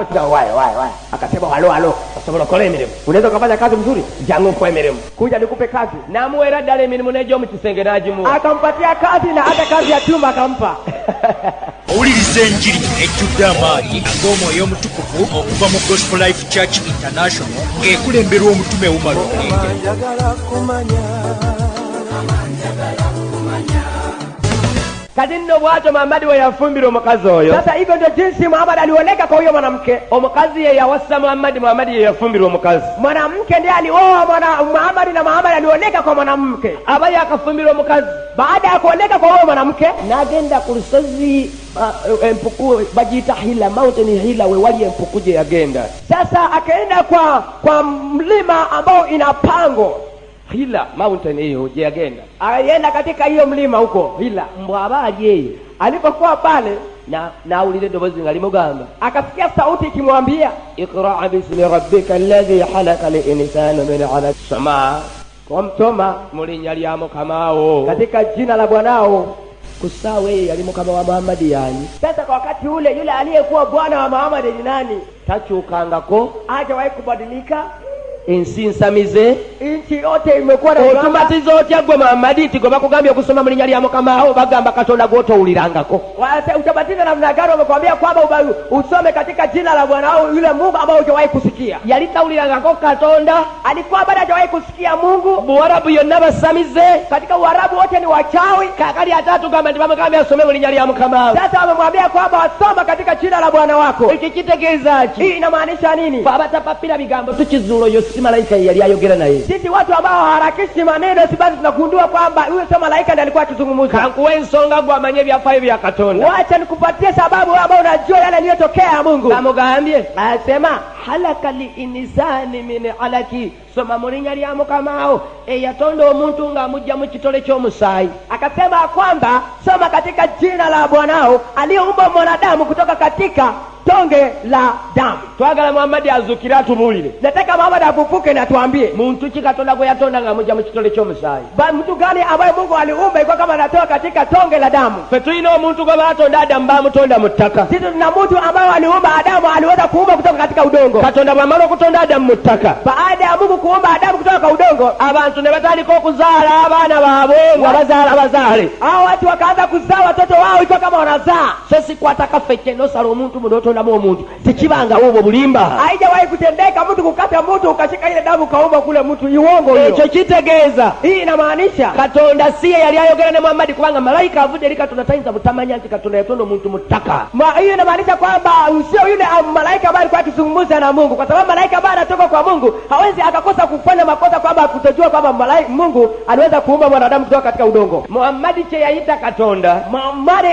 B: Akasema halo,
A: Osobola okukola emirimu,
B: unaweza ukafanya kazi mzuri,
A: jangu nkuwa emirimu.
B: kuja nikupe kazi.
A: N'amuweera ddala emirimu n'egy'omu kisenge n'agimuwa.
B: Akampatia kazi na hata kazi ya chumba akampa.
C: owuliriza enjiri ejjudde amaanyi ag'omwoyo omutukuvu okuva mu Gospel Life Church International ng'ekulemberwa omutume Umar
A: kati nno bw'atyo Muhammad we yafumbira omukazi oyo.
B: Sasa hivyo ndio jinsi Muhammad alioneka kwa huyo mwanamke.
A: Omukazi ye yawasa Muhammad ye yafumbira omukazi.
B: Mwanamke ndiye alioa Muhammad na Muhammad alioneka kwa mwanamke.
A: Aba yakafumbira omukazi.
B: Baada ya kuoneka kwa huyo mwanamke
A: n'agenda ku lusozi empuku bagiyita Hila, mountain Hila, we wali empuku gye yagenda.
B: Sasa akaenda kwa mlima ambao ina pango.
A: Hila mountain hiyo gye yagenda.
B: Alienda katika hiyo mlima huko Hila.
A: Mbwaba aliyeyo
B: alipokuwa pale
A: na ulile eddoboozi nga limugamba,
B: akasikia sauti ikimwambia
A: iqra bismi rabbika alladhi khalaqa linsana min 'alaq.
B: Soma
A: mu linnya lya Mukamawo,
B: katika jina la Bwanao.
A: Kusawe yali mukama wa Muhammad yani.
B: Sasa kwa wakati ule yule aliyekuwa bwana wa Muhammad ni nani?
A: Takyukangako,
B: hajawahi kubadilika.
A: Ensi nsamize,
B: nchi yote imekuwa na
A: otumatiza otya gwe Muhammad nti gwe bakugambye okusoma mu linnya lya Mukamawo bagamba Katonda gw'otowulirangako.
B: Utabatiza namna gani? Wamekwambia kwamba usome katika jina la Bwanao yule Mungu ambaye hujawahi kusikia.
A: Yali tawulirangako Katonda,
B: alikuwa bado hajawahi kusikia Mungu.
A: Buwarabu yonna basamize,
B: katika Uarabu wote ni wachawi.
A: Kakali atatu gamba nti bamugambye asome mu linnya lya Mukamawo.
B: Sasa wamemwambia kwamba wasoma katika jina la Bwana wako.
A: Iki kitegeeza ki?
B: Hii inamaanisha nini?
A: Abatapapira bigambo tukizuulo yo si malaika yali ayogera naye.
B: Sisi watu ambao hawarakishi maneno si basi tunagundua kwamba huyo sio malaika ndiye alikuwa akizungumza.
A: Kankuwe ensonga gwa amanye byafaayo bya Katonda.
B: Wacha nikupatie sababu ambayo unajua yale yaliyotokea Mungu.
A: Bamugambye
B: asema
A: halaka li insani min alaki, soma mu linnya lya Mukamawo eyatonda omuntu ng'amujja mu kitole ky'omusaayi.
B: Akasema kwamba soma katika jina la Bwanao aliyeumba mwanadamu kutoka katika tonge la damu.
A: Twagala Muhammad azukira atubulire.
B: Nataka Muhammad afufuke na tuambie
A: muntu ki Katonda gwe yatonda ng'amujja mu kitole ky'omusaayi.
B: Mtu gani ambaye Mungu aliumba iko kama anatoka katika tonge la damu?
A: Fe tulina omuntu gwe batonda Adamu bamutonda mu ttaka.
B: Sisi tuna mtu ambaye aliumba Adamu aliweza kuumba kutoka katika udongo.
A: Katonda bw'amala okutonda Adamu mu ttaka,
B: baada ya Mungu kuumba Adamu kutoka kwa udongo,
A: abantu ne batandika okuzaala abaana baabwe nga bazaale.
B: Hao watu wakaanza kuzaa watoto wao iko kama wanazaa.
A: So sikwata kafeke nosala omuntu mu notondamu omuntu tekibanga obwo bulimba.
B: Haijawahi kutendeka mtu kukata mtu ukashika ile damu kaumba kule mtu. Iwongo hiyo.
A: Ekyo kitegeeza
B: hii inamaanisha
A: Katonda siye yali ayogera ne Muhammad kubanga malaika avudde eri Katonda tayinza butamanya nti Katonda yatonda omuntu mu ttaka.
B: Hiyo inamaanisha kwamba sio yule malaika ambaye alikuwa akizungumza na Mungu, kwa sababu malaika ambaye anatoka kwa Mungu hawezi akakosa kufanya makosa kwamba kutojua kwamba Mungu aliweza kuumba mwanadamu kutoka katika udongo.
A: Muhammad che yaita Katonda,
B: Muhammad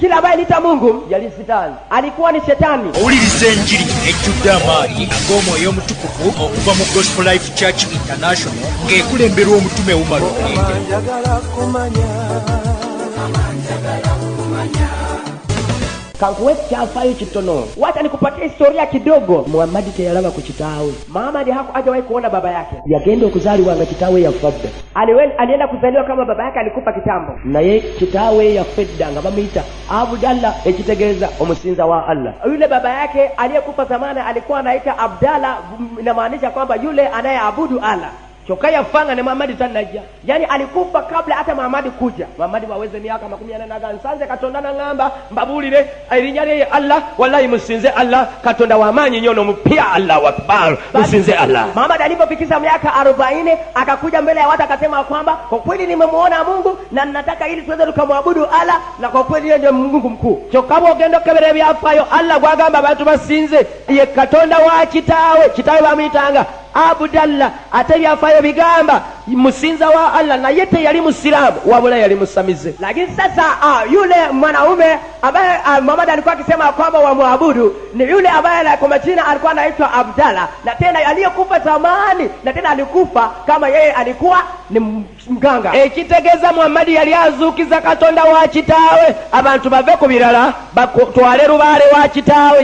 B: kila ambaye anaita Mungu
A: yali sitani,
B: alikuwa ni shetani.
C: Owuliriza enjiri ejjudde amaanyi ag'omwoyo omutukuvu okuva mu Gospel Life Church International ng'ekulemberwa omutume Umar Mulinde.
A: Kankuwe kyafaayo kitono.
B: Wacha nikupatie historia kidogo.
A: Muhammad teyalaba ku kitaawe.
B: Muhammad hajawahi kuona baba yake.
A: Yagenda okuzaalibwa nga kitaawe yafadda.
B: Alienda kuzaliwa kama baba yake alikufa kitambo.
A: Naye kitaawe yafedda nga bamuyita Abdallah, ekitegeeza omusinza wa Allah.
B: Yule baba yake aliyekufa zamani alikuwa anaita Abdallah, inamaanisha kwamba yule anayeabudu Allah.
A: Kyokka yafanga ne Muhammad tanajja.
B: Yani alikufa kabla hata Muhammad kuja.
A: Muhammad waweze myaka 40 nsanze Katonda nangamba mbabulire erinnya lye Allah, wallahi musinze Allah, Katonda w'amaanyi nnyo nomupya Allahu Akbar, musinze Allah.
B: Muhammad alipofikisha miaka 40 akakuja mbele ya watu akasema kwamba kwa kweli nimemuona Mungu na ninataka ili tuweze tukamwabudu Allah, na kwa kweli yeye ndiye Mungu mkuu.
A: Kyokka bw'ogenda okukebera ebyafaayo Allah gwagamba abantu basinze ye Katonda wa kitaawe bamuyitanga Abdallah, ate byafaayo bigamba musinza wa Allah, naye teyali musiraamu wabula yali musamize.
B: Lakini sasa yule mwanaume ambaye Muhammad alikuwa akisema kwamba wamwabudu ni yule ambaye kwa majina alikuwa anaitwa Abdallah, na tena aliyekufa zamani, na tena alikufa kama yeye alikuwa ni mganga.
A: Ekitegeeza Muhammad yali azuukiza Katonda wa kitaawe, abantu bave ku birala batwale lubaale wa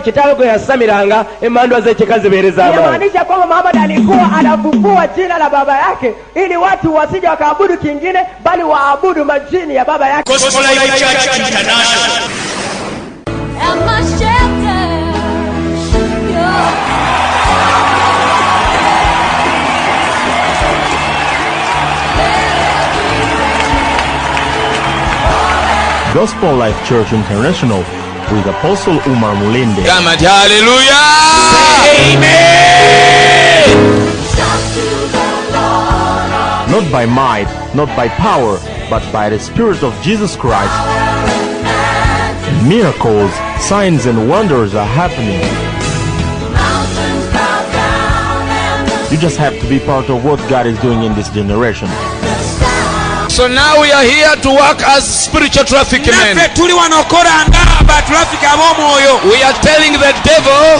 A: kitaawe gwe yasamiranga emandwa z'ekika zibeereza amaanyi.
B: Inamaanisha kwamba Muhammad alikuwa anafufua jina la baba yake ili watu wasije wakaabudu kingine bali waabudu majini ya baba yake.
C: Gospel Life Church International.
F: Gospel Life Church International with Apostle Umar Mulinde.
G: Come and hallelujah!
C: Amen!
F: Not by might, not by power, but by the Spirit of Jesus Christ. Miracles, signs and wonders are happening. You just have to be part of what God is doing in this generation.
G: So now we are here to work as spiritual traffic men. We are telling the devil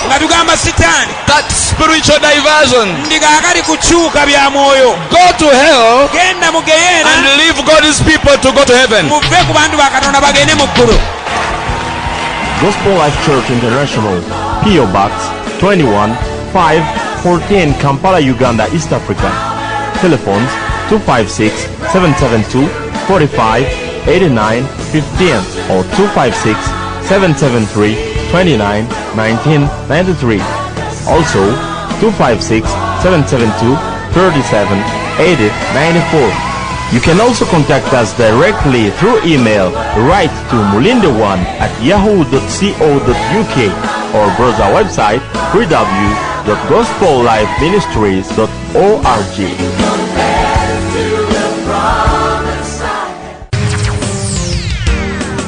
G: that spiritual diversion. Go to hell and leave God's people to go to heaven.
F: Gospel Life Church International, P.O. Box 21 514, Kampala, Uganda, East Africa. Telephones 256-772-45-89-15 or 256-773-29-1993. Also 256-772-37-80-94. You can also contact us directly through email. Write to mulinde1@yahoo.co.uk or browse our website www.gospellifeministries.org.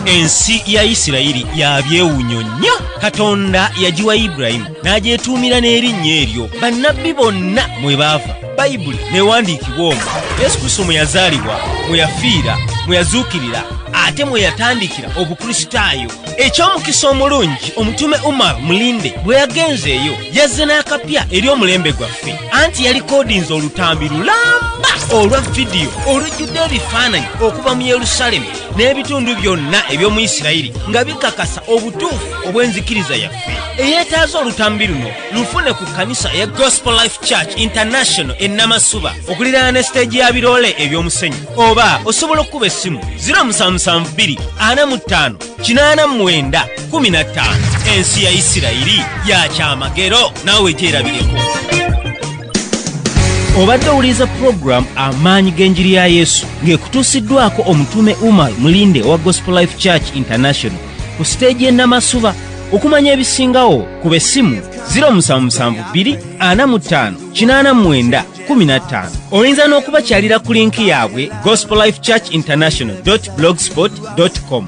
D: ensi ya Isirayiri yabyewunyo nnyo. Katonda yagiwa Ibrayimu n'agyetuumira n'erinnya eryo. Bannabbi bonna mwe baava, Bayibuli newandiikibwa omwo. Yesu Kristo mwe yazaalibwa, mwe yafiira, mwe yazuukirira, ate mwe yatandikira obukristaayo. Eky'omukisa omulungi omutume Umar Mulinde bwe yagenzeeyo yazze n'akapya eri omulembe gwaffe, anti yalikodinze olutambi lulamba olwa vidiyo olujjudde ebifaananyi okuva mu Yerusaalemu n'ebitundu byonna eby'omu Isirayiri nga bikakasa obutuufu obw'enzikiriza yaffe. Eyeetaaza olutambi luno lufune ku kkanisa ya Gospel Life Church International e Namasuba okuliraana ne siteegi ya biroole eby'omusenyu, oba osobola okuba essimu 0772 45 89 15. Ensi ya Isirayiri ya kyamagero, naawe gyerabireko. Obadde owuliriza program amaanyi g'enjiri ya Yesu ng'ekutuusiddwako omutume Umar Mulinde wa Gospel Life Church International ku siteegi e Namasuba. Okumanya ebisingawo kuba essimu 0772 45 89 15. Oyinza n'okubakyalira ku linki yaabwe gospellifechurchinternational.blogspot.com.